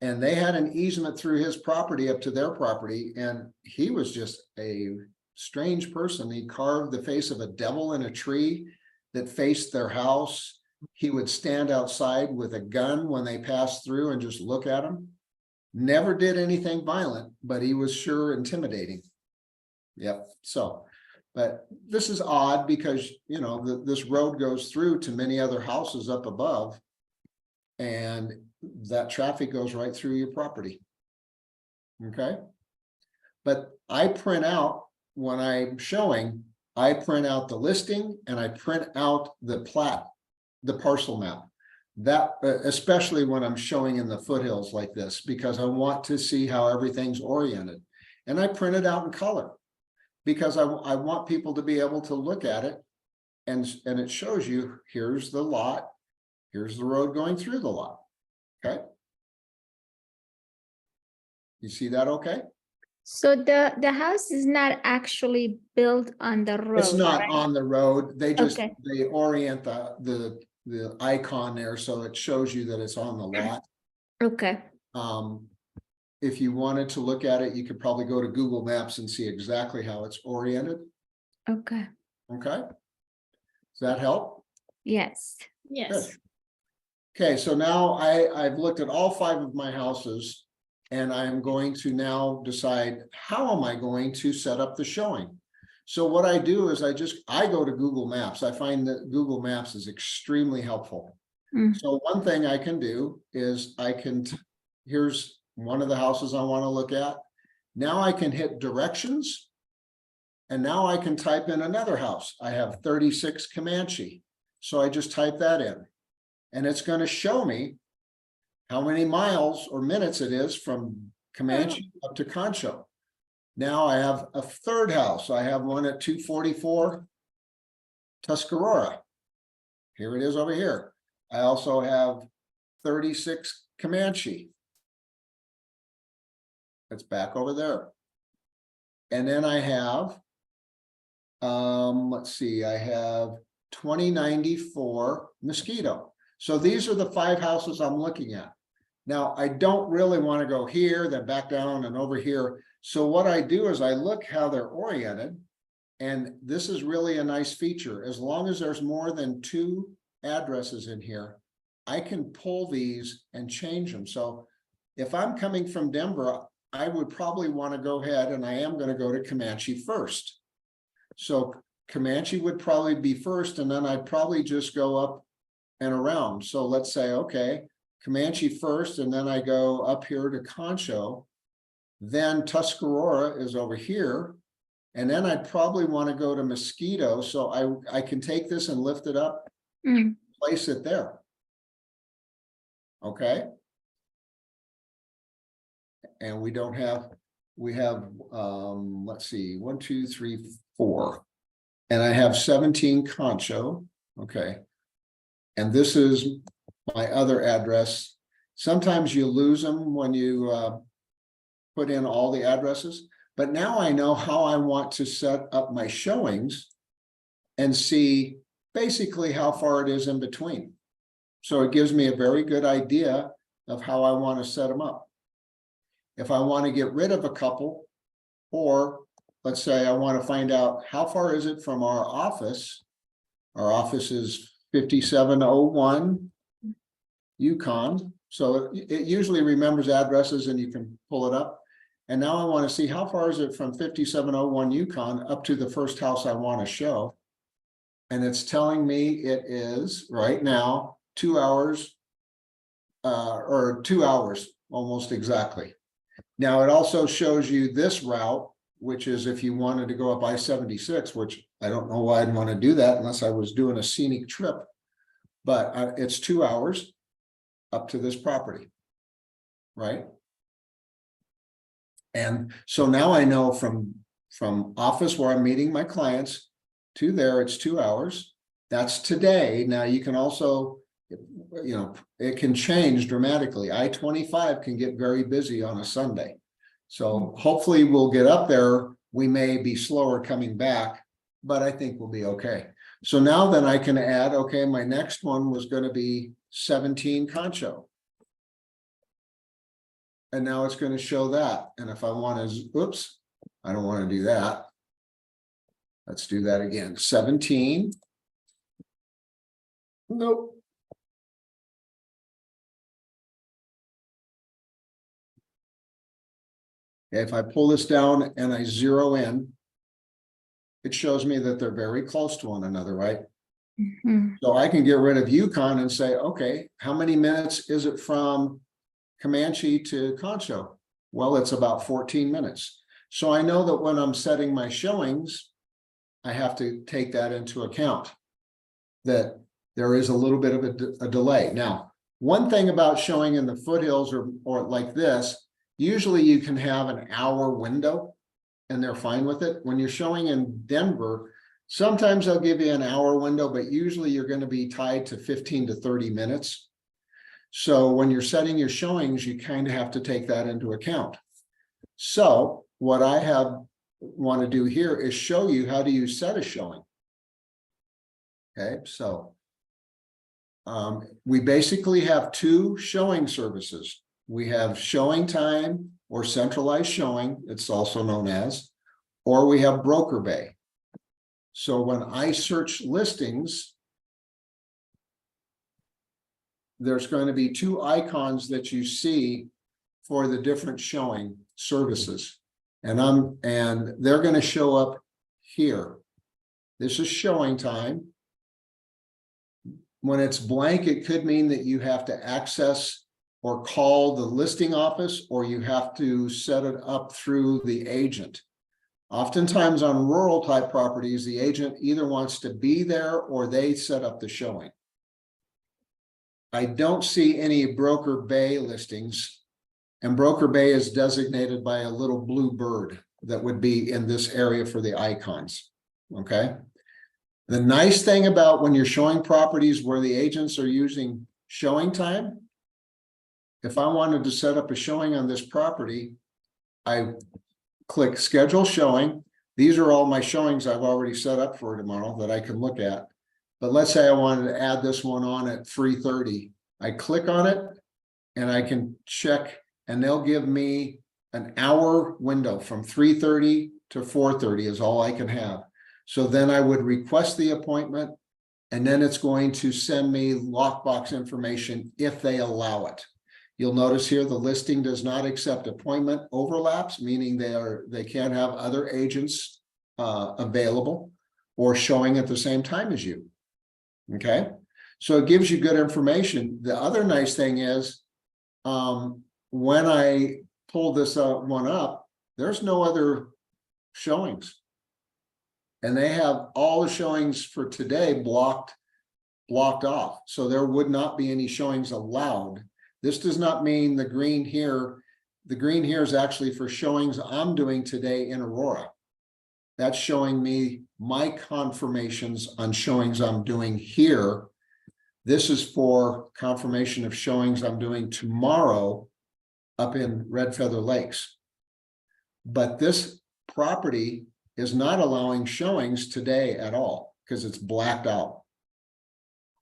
And they had an easement through his property up to their property, and he was just a strange person. He carved the face of a devil in a tree that faced their house. He would stand outside with a gun when they passed through and just look at them. Never did anything violent, but he was sure intimidating. Yep, so, but this is odd because, you know, this road goes through to many other houses up above. And that traffic goes right through your property. Okay? But I print out, when I'm showing, I print out the listing and I print out the plat, the parcel map. That, especially when I'm showing in the foothills like this, because I want to see how everything's oriented. And I print it out in color because I want people to be able to look at it. And it shows you, here's the lot, here's the road going through the lot. Okay. You see that okay? So the house is not actually built on the road. It's not right? on the road. They just, Okay. they orient the icon there, so it shows you that it's on the lot. Okay. If you wanted to look at it, you could probably go to Google Maps and see exactly how it's oriented. Okay. Okay? Does that help? Yes. Yes. Okay, so now I've looked at all 5 of my houses, and I'm going to now decide how am I going to set up the showing. So what I do is I go to Google Maps. I find that Google Maps is extremely helpful. Mm. So one thing I can do is here's one of the houses I want to look at. Now I can hit directions. And now I can type in another house. I have 36 Comanche. So I just type that in. And it's going to show me how many miles or minutes it is from Comanche up to Concho. Now I have a third house. I have one at 244 Tuscarora. Here it is over here. I also have 36 Comanche. It's back over there. And then I have, let's see, I have 2094 Mosquito. So these are the 5 houses I'm looking at. Now, I don't really want to go here, then back down and over here. So what I do is I look how they're oriented. And this is really a nice feature. As long as there's more than 2 addresses in here, I can pull these and change them. So if I'm coming from Denver, I would probably want to go ahead, and I am going to go to Comanche first. So Comanche would probably be first, and then I'd probably just go up and around. So let's say, okay, Comanche first, and then I go up here to Concho. Then Tuscarora is over here. And then I'd probably want to go to Mosquito. So I can take this and lift it up, Mm. place it there. Okay. And we have, let's see, 1, 2, 3, 4. And I have 17 Concho. Okay. And this is my other address. Sometimes you lose them when you put in all the addresses. But now I know how I want to set up my showings and see basically how far it is in between. So it gives me a very good idea of how I want to set them up. If I want to get rid of a couple, or let's say I want to find out how far is it from our office. Our office is 5701 Yukon. So it usually remembers addresses and you can pull it up. And now I want to see how far is it from 5701 Yukon up to the first house I want to show. And it's telling me it is right now 2 hours or 2 hours almost exactly. Now it also shows you this route, which is if you wanted to go up I-76, which I don't know why I'd want to do that unless I was doing a scenic trip. But it's 2 hours up to this property, right? And so now I know from office where I'm meeting my clients to there, it's 2 hours. That's today. Now you can also, you know, it can change dramatically. I-25 can get very busy on a Sunday. So hopefully we'll get up there. We may be slower coming back, but I think we'll be okay. So now then I can add, okay, my next one was going to be 17 Concho. And now it's going to show that. And if I want to, oops, I don't want to do that. Let's do that again. 17. Nope. If I pull this down and I zero in, it shows me that they're very close to one another, right? Mhm. So I can get rid of Yukon and say, okay, how many minutes is it from Comanche to Concho? Well, it's about 14 minutes. So I know that when I'm setting my showings, I have to take that into account, that there is a little bit of a delay. Now, one thing about showing in the foothills or like this, usually you can have an hour window and they're fine with it. When you're showing in Denver, sometimes they'll give you an hour window, but usually you're going to be tied to 15 to 30 minutes. So when you're setting your showings, you kind of have to take that into account. So what I want to do here is show you how do you set a showing. Okay, so we basically have two showing services. We have showing time or centralized showing, it's also known as, or we have broker bay. So when I search listings, there's going to be two icons that you see for the different showing services. And they're going to show up here. This is showing time. When it's blank, it could mean that you have to access or call the listing office, or you have to set it up through the agent. Oftentimes on rural type properties, the agent either wants to be there or they set up the showing. I don't see any broker bay listings, and broker bay is designated by a little blue bird that would be in this area for the icons. Okay. The nice thing about when you're showing properties where the agents are using showing time, if I wanted to set up a showing on this property, I click schedule showing. These are all my showings I've already set up for tomorrow that I can look at. But let's say I wanted to add this one on at 3:30. I click on it and I can check, and they'll give me an hour window from 3:30 to 4:30 is all I can have. So then I would request the appointment, and then it's going to send me lockbox information if they allow it. You'll notice here the listing does not accept appointment overlaps, meaning they can't have other agents available or showing at the same time as you. Okay, so it gives you good information. The other nice thing is when I pull this one up, there's no other showings. And they have all the showings for today blocked off. So there would not be any showings allowed. This does not mean the green here. The green here is actually for showings I'm doing today in Aurora. That's showing me my confirmations on showings I'm doing here. This is for confirmation of showings I'm doing tomorrow up in Red Feather Lakes. But this property is not allowing showings today at all because it's blacked out.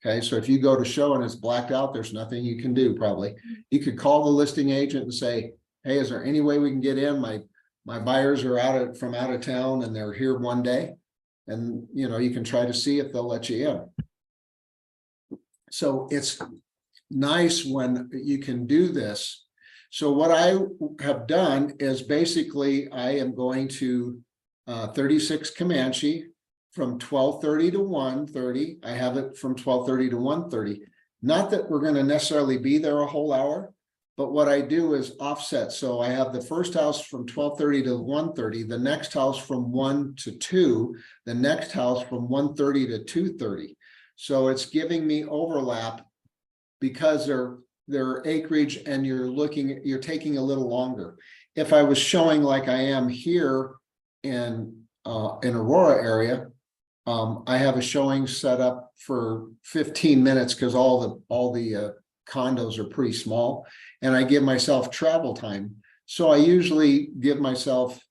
Okay, so if you go to show and it's blacked out, there's nothing you can do probably. You could call the listing agent and say, hey, is there any way we can get in? My buyers are from out of town and they're here one day. And you can try to see if they'll let you in. So it's nice when you can do this. So what I have done is basically I am going to 36 Comanche from 12:30 to 1:30. I have it from 12:30 to 1:30. Not that we're going to necessarily be there a whole hour, but what I do is offset. So I have the first house from 12:30 to 1:30, the next house from 1 to 2, the next house from 1:30 to 2:30. So it's giving me overlap because they're acreage and you're taking a little longer. If I was showing like I am here in Aurora area, I have a showing set up for 15 minutes because all the condos are pretty small, and I give myself travel time. So I usually give myself,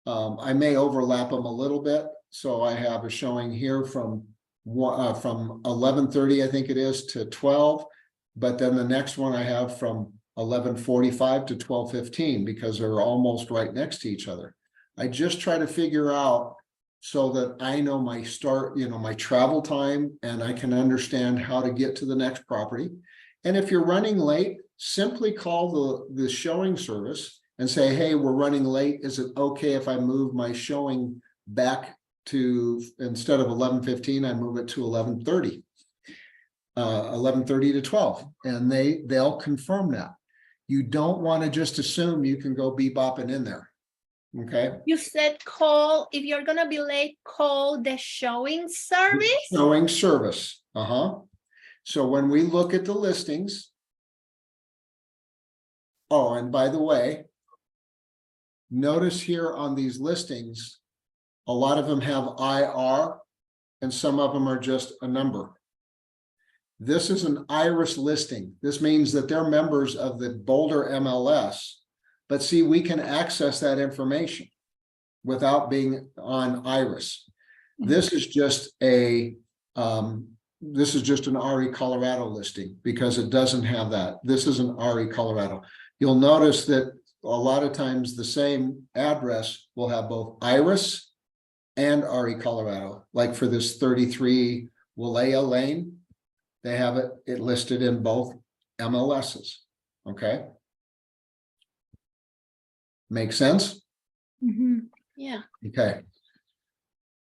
I may overlap them a little bit. So I have a showing here from 11:30, I think it is, to 12. But then the next one I have from 11:45 to 12:15 because they're almost right next to each other. I just try to figure out so that I know my my travel time, and I can understand how to get to the next property. And if you're running late, simply call the showing service and say, hey, we're running late. Is it okay if I move my showing back to, instead of 11:15, I move it to 11:30? 11:30 to 12, and they'll confirm that. You don't want to just assume you can go bebopping in there. Okay, You said call, if you're gonna be late, call the showing service? showing service. So when we look at the listings. Oh, and by the way, notice here on these listings, a lot of them have IR and some of them are just a number. This is an IRIS listing. This means that they're members of the Boulder MLS, but see, we can access that information without being on IRIS. This is just an RE Colorado listing because it doesn't have that. This is an RE Colorado. You'll notice that a lot of times the same address will have both IRIS and RE Colorado. Like for this 33 Walea Lane, they have it listed in both MLSs. Okay. Make sense? Mhm. Yeah, Okay.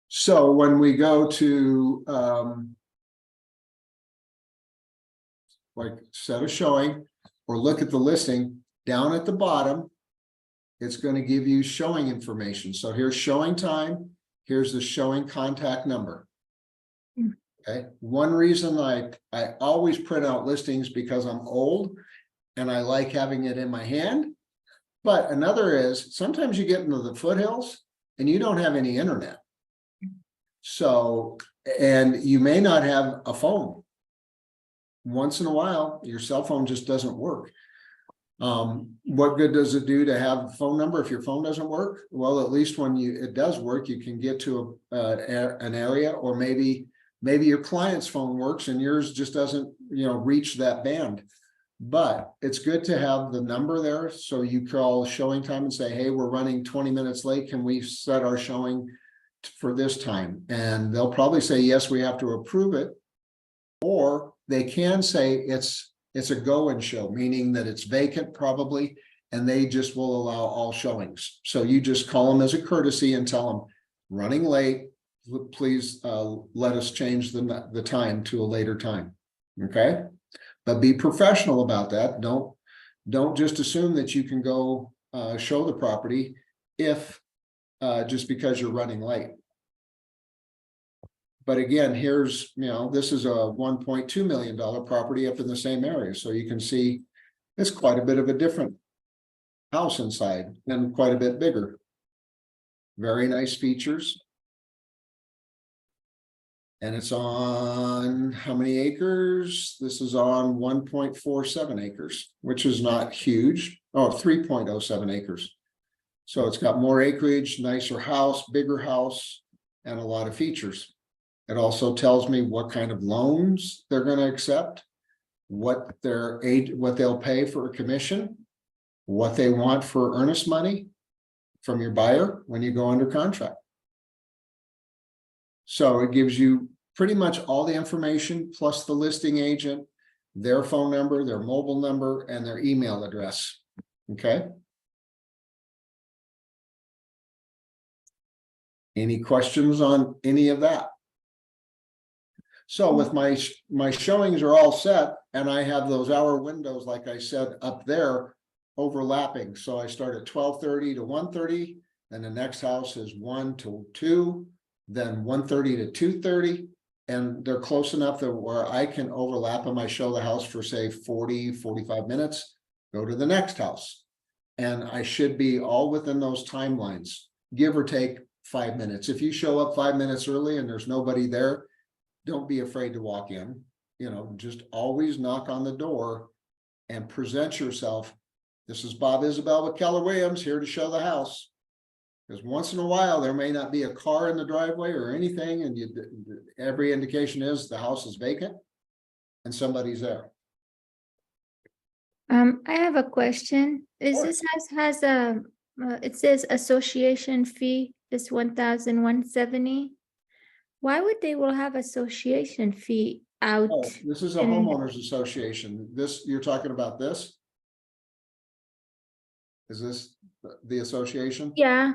So when we go to like set a showing or look at the listing down at the bottom, it's going to give you showing information. So here's showing time. Here's the showing contact number. Okay. One reason I always print out listings because I'm old and I like having it in my hand. But another is sometimes you get into the foothills and you don't have any internet. So, and you may not have a phone. Once in a while, your cell phone just doesn't work. What good does it do to have a phone number if your phone doesn't work? Well, at least when it does work, you can get to an area, or maybe your client's phone works and yours just doesn't, reach that band. But it's good to have the number there. So you call showing time and say, hey, we're running 20 minutes late. Can we set our showing for this time? And they'll probably say, yes, we have to approve it. Or they can say it's a go and show, meaning that it's vacant probably, and they just will allow all showings. So you just call them as a courtesy and tell them running late, please let us change the time to a later time. Okay. But be professional about that. Don't just assume that you can go show the property if just because you're running late. But again, here's, this is a $1.2 million property up in the same area. So you can see it's quite a bit of a different house inside and quite a bit bigger. Very nice features. And it's on how many acres? This is on 1.47 acres, which is not huge. Oh, 3.07 acres. So it's got more acreage, nicer house, bigger house, and a lot of features. It also tells me what kind of loans they're going to accept, what they'll pay for a commission, what they want for earnest money from your buyer when you go under contract. So it gives you pretty much all the information plus the listing agent, their phone number, their mobile number, and their email address. Okay. Any questions on any of that? So with my showings are all set, and I have those hour windows, like I said, up there overlapping. So I start at 12:30 to 1:30, then the next house is 1 to 2, then 1:30 to 2:30, and they're close enough that where I can overlap them. I show the house for say 40-45 minutes, go to the next house, and I should be all within those timelines, give or take 5 minutes. If you show up 5 minutes early and there's nobody there, don't be afraid to walk in. Just always knock on the door and present yourself. This is Bob Isabel with Keller Williams, here to show the house. Because once in a while, there may not be a car in the driveway or anything, and every indication is the house is vacant and somebody's there. I have a question. Is this house has a, it says association fee is 1,170. Why would they will have association fee out? Oh, this is a in- homeowners association. You're talking about this? Is this the association? Yeah,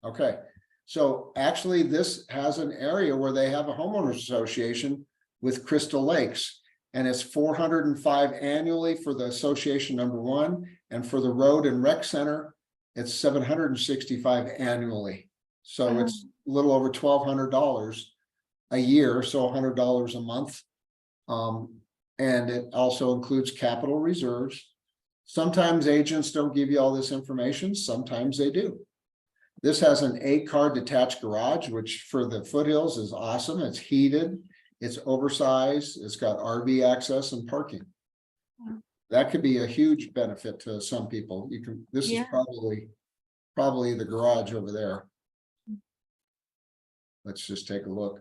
Okay, so actually this has an area where they have a homeowners association with Crystal Lakes. And it's 405 annually for the association number one, and for the road and rec center, it's 765 annually. So it's a little over $1,200 a year, so $100 a month. And it also includes capital reserves. Sometimes agents don't give you all this information, sometimes they do. This has an 8-car detached garage, which for the foothills is awesome. It's heated, it's oversized, it's got RV access and parking. Wow. That could be a huge benefit to some people. You can, this is Yeah. probably the garage over there. Let's just take a look.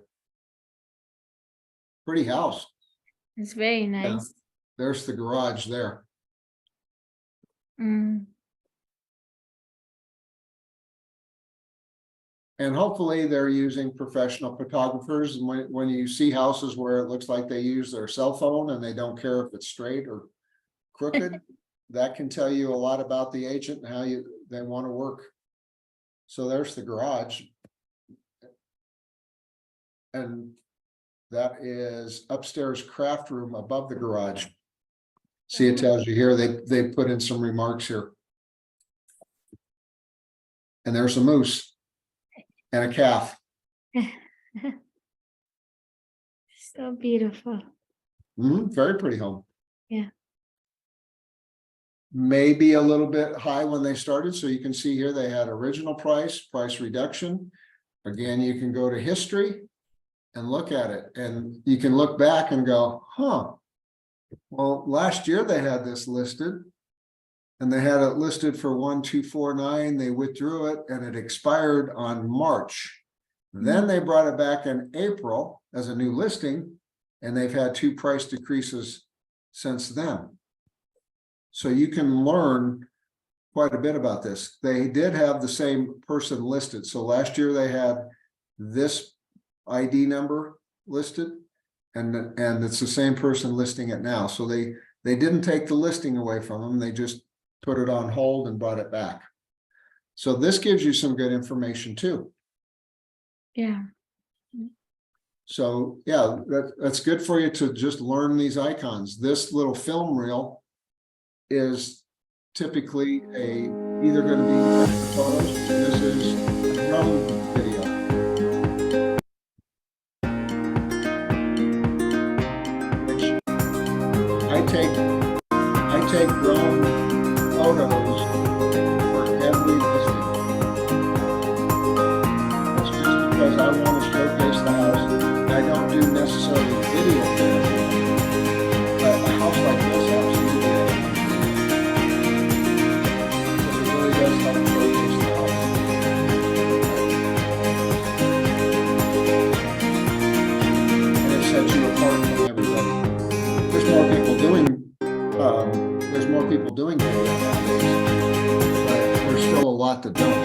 Pretty house. it's very nice. There's the garage there. Mm, And hopefully they're using professional photographers. And when you see houses where it looks like they use their cell phone and they don't care if it's straight or crooked, that can tell you a lot about the agent and how they want to work. So there's the garage. And that is upstairs craft room above the garage. See, it tells you here, they put in some remarks here. And there's a moose. And a calf. so beautiful. Very pretty home. Yeah. Maybe a little bit high when they started. So you can see here, they had original price reduction. Again, you can go to history and look at it, and you can look back and go, huh. Well, last year they had this listed. And they had it listed for 1,249. They withdrew it and it expired on March. Then they brought it back in April as a new listing, and they've had 2 price decreases since then. So you can learn quite a bit about this. They did have the same person listed. So last year they had this ID number listed, and it's the same person listing it now. So they didn't take the listing away from them. They just put it on hold and brought it back. So this gives you some good information too. Yeah. So yeah, that's good for you to just learn these icons. This little film reel is typically either going to be photos. This is a drone video. Which I take drone photos for every listing. That's just because I want to showcase the house. I don't do necessarily video, but a house like this absolutely is. Because it really does help showcase the house. And it sets you apart from everybody. There's more people doing video nowadays, but there's still a lot that don't.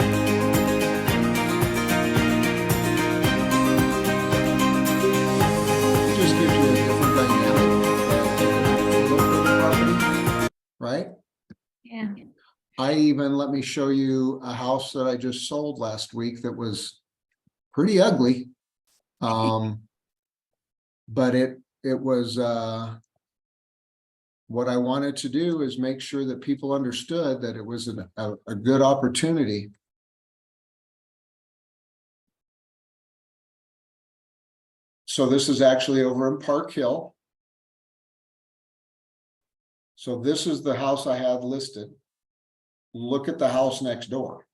It just gives you a different dynamic look at the property, right? Yeah. Let me show you a house that I just sold last week that was pretty ugly. But it was, what I wanted to do is make sure that people understood that it was a good opportunity. So this is actually over in Park Hill. So this is the house I had listed. Look at the house next door.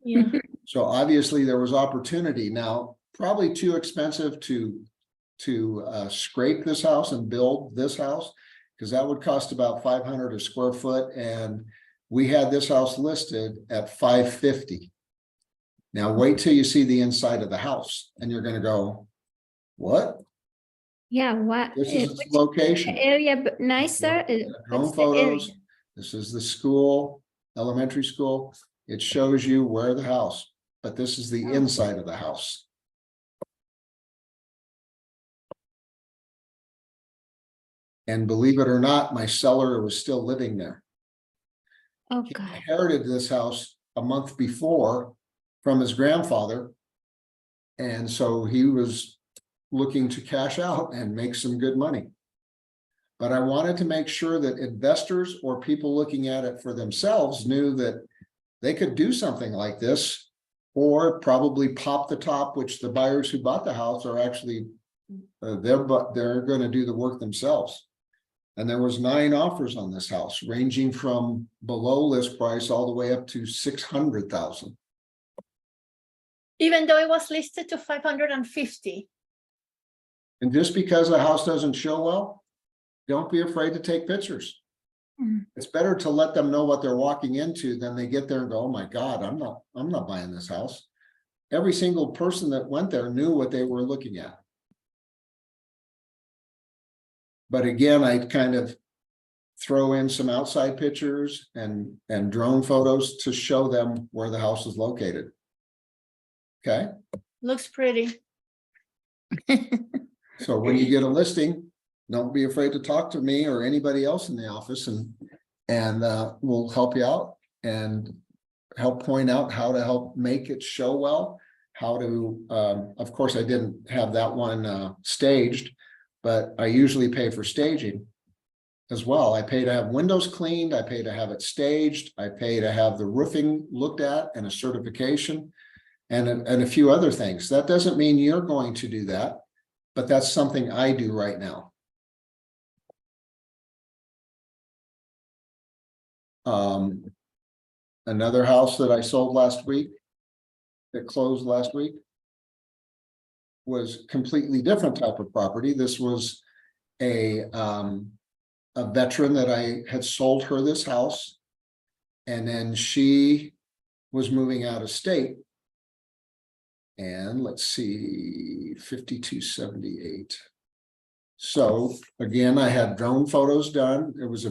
Yeah. So obviously there was opportunity. Now, probably too expensive to scrape this house and build this house, because that would cost about 500 a square foot. And we had this house listed at 550. Now wait till you see the inside of the house and you're going to go, what? Yeah, what? This is its Which location. area nicer? Drone What's the area? photos. This is the school, elementary school. It shows you where the house, but this is the inside of the house. And believe it or not, my seller was still living there. Oh, He God. inherited this house a month before from his grandfather. And so he was looking to cash out and make some good money. But I wanted to make sure that investors or people looking at it for themselves knew that they could do something like this, or probably pop the top, which the buyers who bought the house are actually, they're going to do the work themselves. And there was 9 offers on this house, ranging from below list price all the way up to 600,000. Even though it was listed to 550. And just because a house doesn't show well, don't be afraid to take pictures. Mm. It's better to let them know what they're walking into than they get there and go, oh my God, I'm not buying this house. Every single person that went there knew what they were looking at. But again, I kind of throw in some outside pictures and drone photos to show them where the house is located. Okay, Looks pretty. so when you get a listing, don't be afraid to talk to me or anybody else in the office, and we'll help you out and help point out how to help make it show well, how to, of course, I didn't have that one staged, but I usually pay for staging as well. I pay to have windows cleaned, I pay to have it staged, I pay to have the roofing looked at and a certification and a few other things. That doesn't mean you're going to do that, but that's something I do right now. Another house that I sold last week, that closed last week, was completely different type of property. This was a veteran that I had sold her this house, and then she was moving out of state. And let's see, 5278. So again, I had drone photos done. It was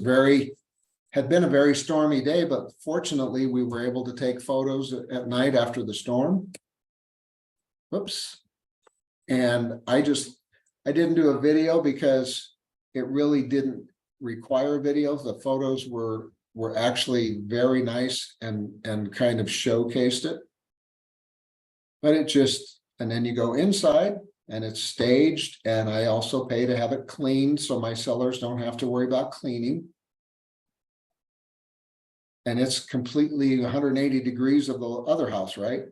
had been a very stormy day, but fortunately we were able to take photos at night after the storm. Whoops. And I didn't do a video because it really didn't require video. The photos were actually very nice and kind of showcased it. But and then you go inside and it's staged, and I also pay to have it cleaned so my sellers don't have to worry about cleaning. And it's completely 180 degrees of the other house, right?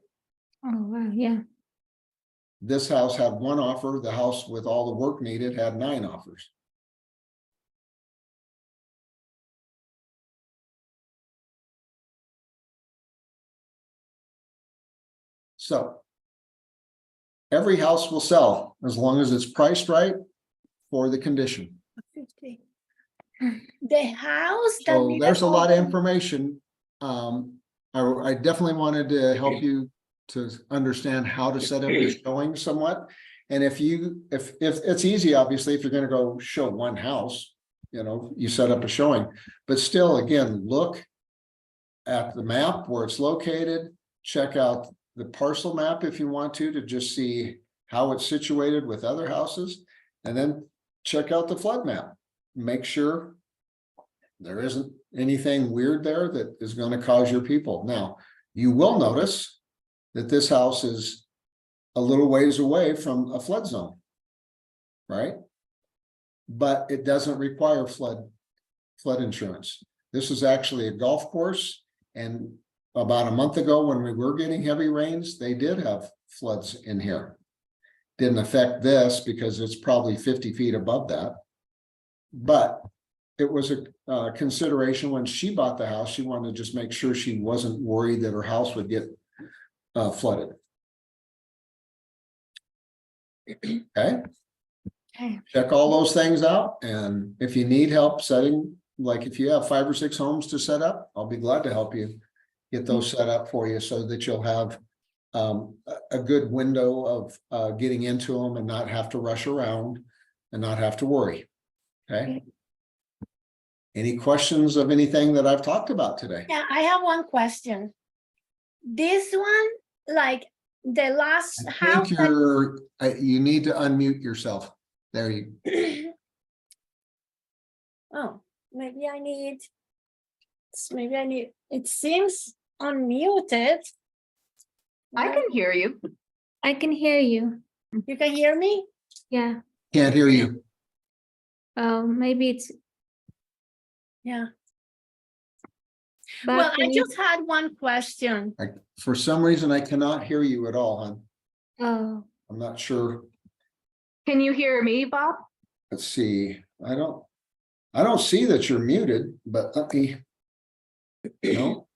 Oh, wow, yeah. This house had 1 offer. The house with all the work needed had 9 offers. So every house will sell as long as it's priced right for the condition. 50. The house that So needed there's a lot of open- information. I definitely wanted to help you to understand how to set up your showing somewhat. And if it's easy, obviously, if you're going to go show one house, you set up a showing, but still, again, look at the map where it's located, check out the parcel map if you want to just see how it's situated with other houses, and then check out the flood map. Make sure there isn't anything weird there that is going to cause your people. Now, you will notice that this house is a little ways away from a flood zone, right? But it doesn't require flood insurance. This is actually a golf course, and about a month ago when we were getting heavy rains, they did have floods in here. Didn't affect this because it's probably 50 feet above that. But it was a consideration when she bought the house. She wanted to just make sure she wasn't worried that her house would get flooded. Okay. Okay. Check all those things out. And if you need help setting, like if you have 5 or 6 homes to set up, I'll be glad to help you get those set up for you so that you'll have a good window of getting into them and not have to rush around and not have to worry. Okay. Any questions of anything that I've talked about today? Yeah, I have one question. This one, like the last I house think that- you need to unmute yourself. There you. Oh, maybe I need. Maybe I need, it seems unmuted. I can hear you. I can hear you. You can hear me? Yeah. Can't hear you. Oh, maybe it's. Yeah. Bob, Well, I can you- just had one question. For some reason, I cannot hear you at all, hon. Oh, I'm not sure. Can you hear me, Bob? Let's see. I don't see that you're muted, but let me. No.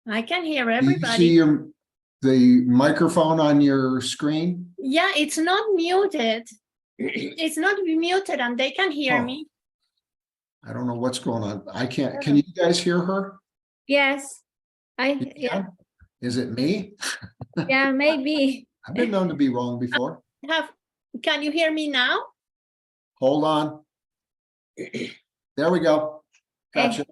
I can hear Do you see everybody. the microphone on your screen? Yeah, it's not muted. It's not muted and they can hear Oh. me. I don't know what's going on. I can't, can you guys hear her? yes. You Yeah, can? Is it me? yeah, maybe. I've been known to be wrong before. Can you hear me now? Hold on. There we go. Gotcha.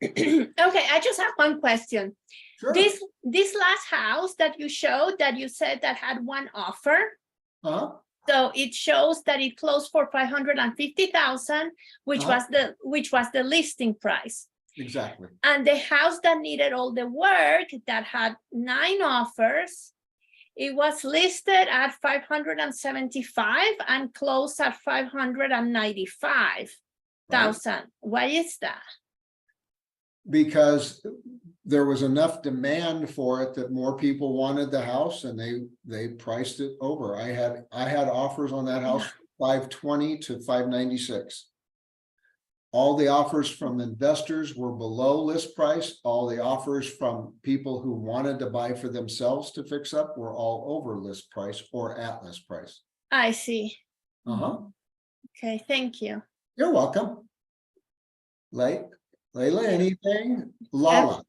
Okay, I just have one question. Sure. This last house that you showed, that you said that had one offer, Huh? so it shows that it closed for 550,000, which Uh-huh. was the listing price. Exactly. And the house that needed all the work, that had 9 offers, it was listed at 575 and closed at 595,000. Why is that? Because there was enough demand for it that more people wanted the house and they priced it over. I had offers on that house, 520 to 596. All the offers from investors were below list price. All the offers from people who wanted to buy for themselves to fix up were all over list price or at list price. I see. Uh-huh. Okay, thank you. You're welcome. Layla, anything? Lala.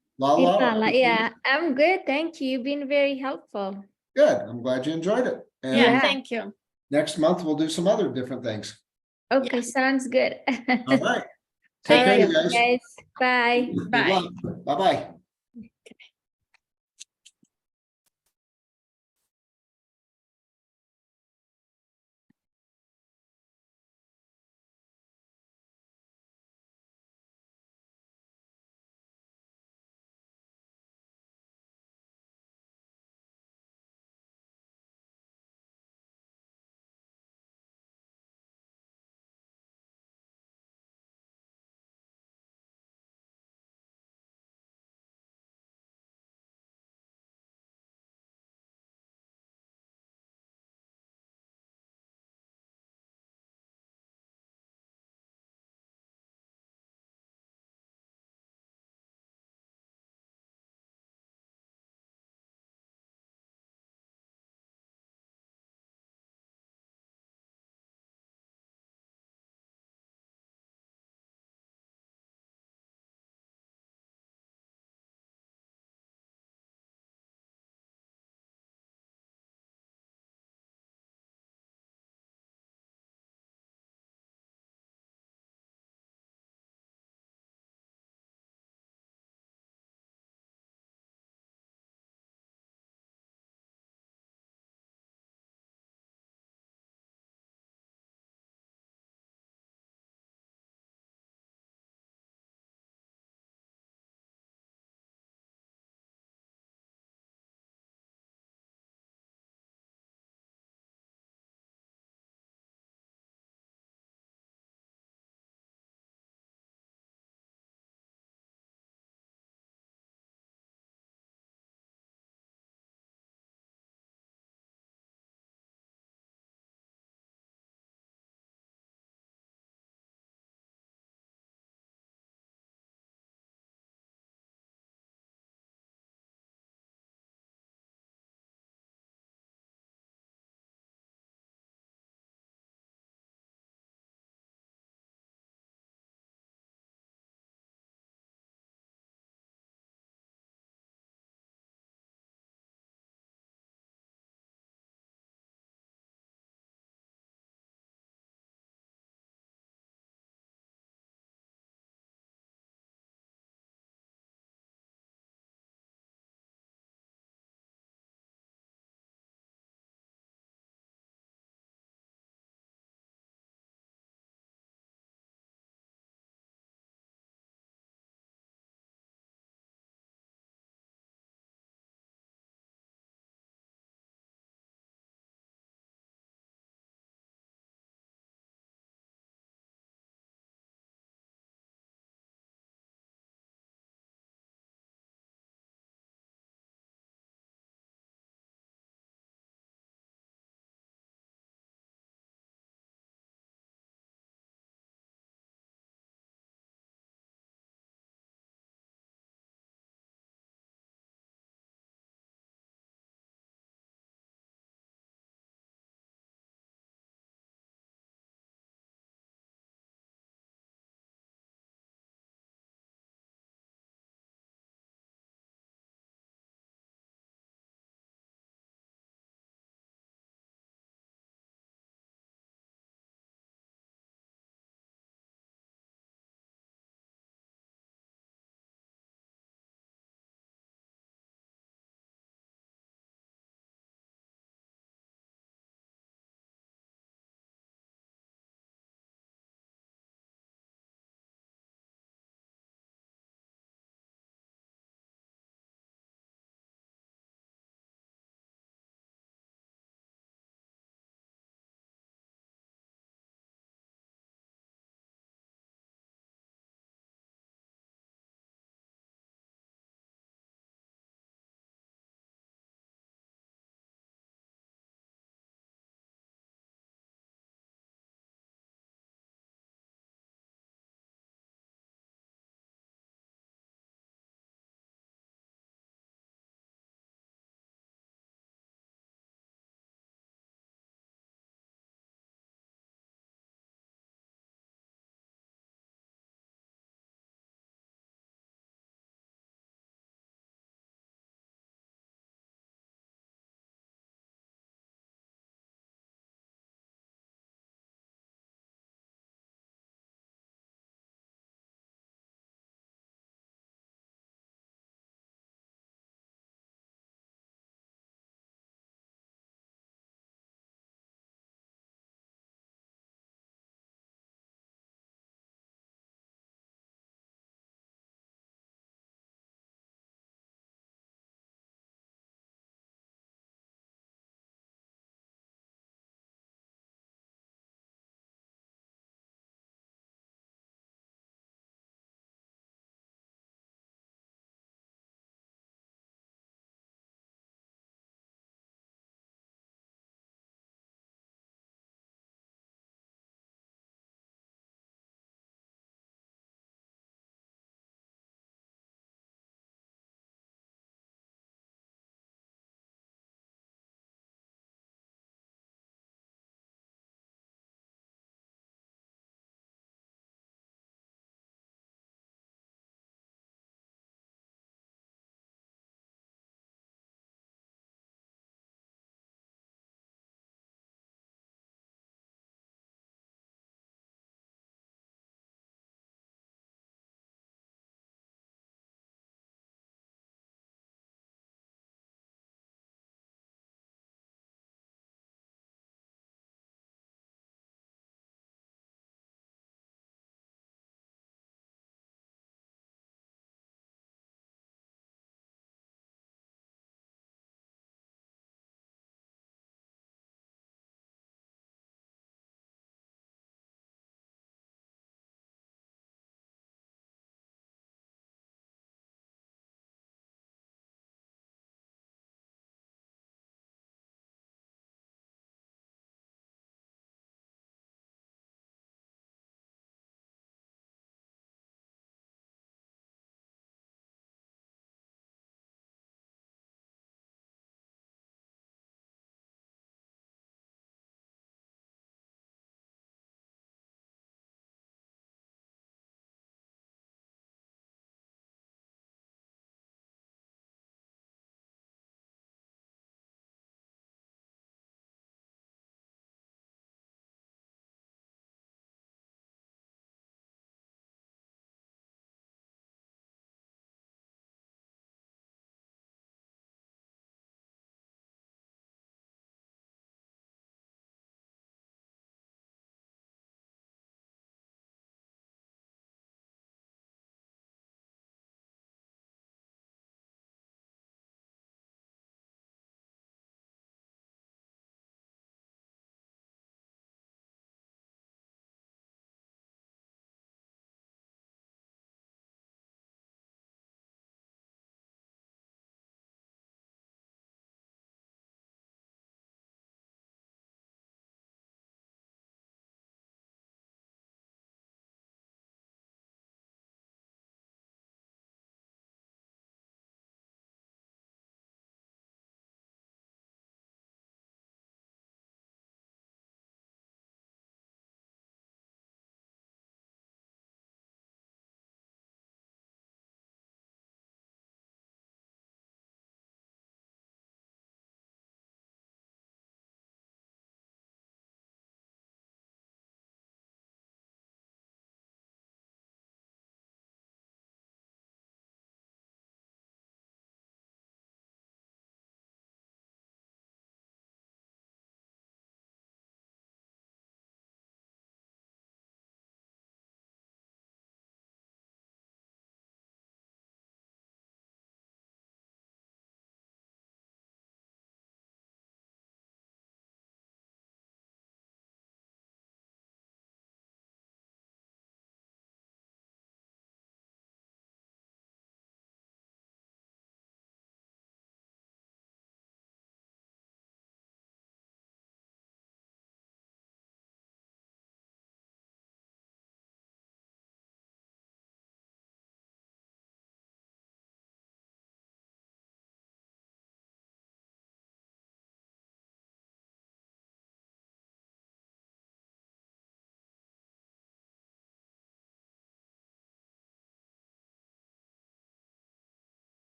Yeah, I'm good. Thank you. You've been very helpful. Good. I'm glad you enjoyed it. And Yeah, Yeah. thank you. next month we'll do some other different things. Okay, sounds good. All right. Thank Take care, you, you guys. guys. Bye. Good Bye. luck. Bye-bye.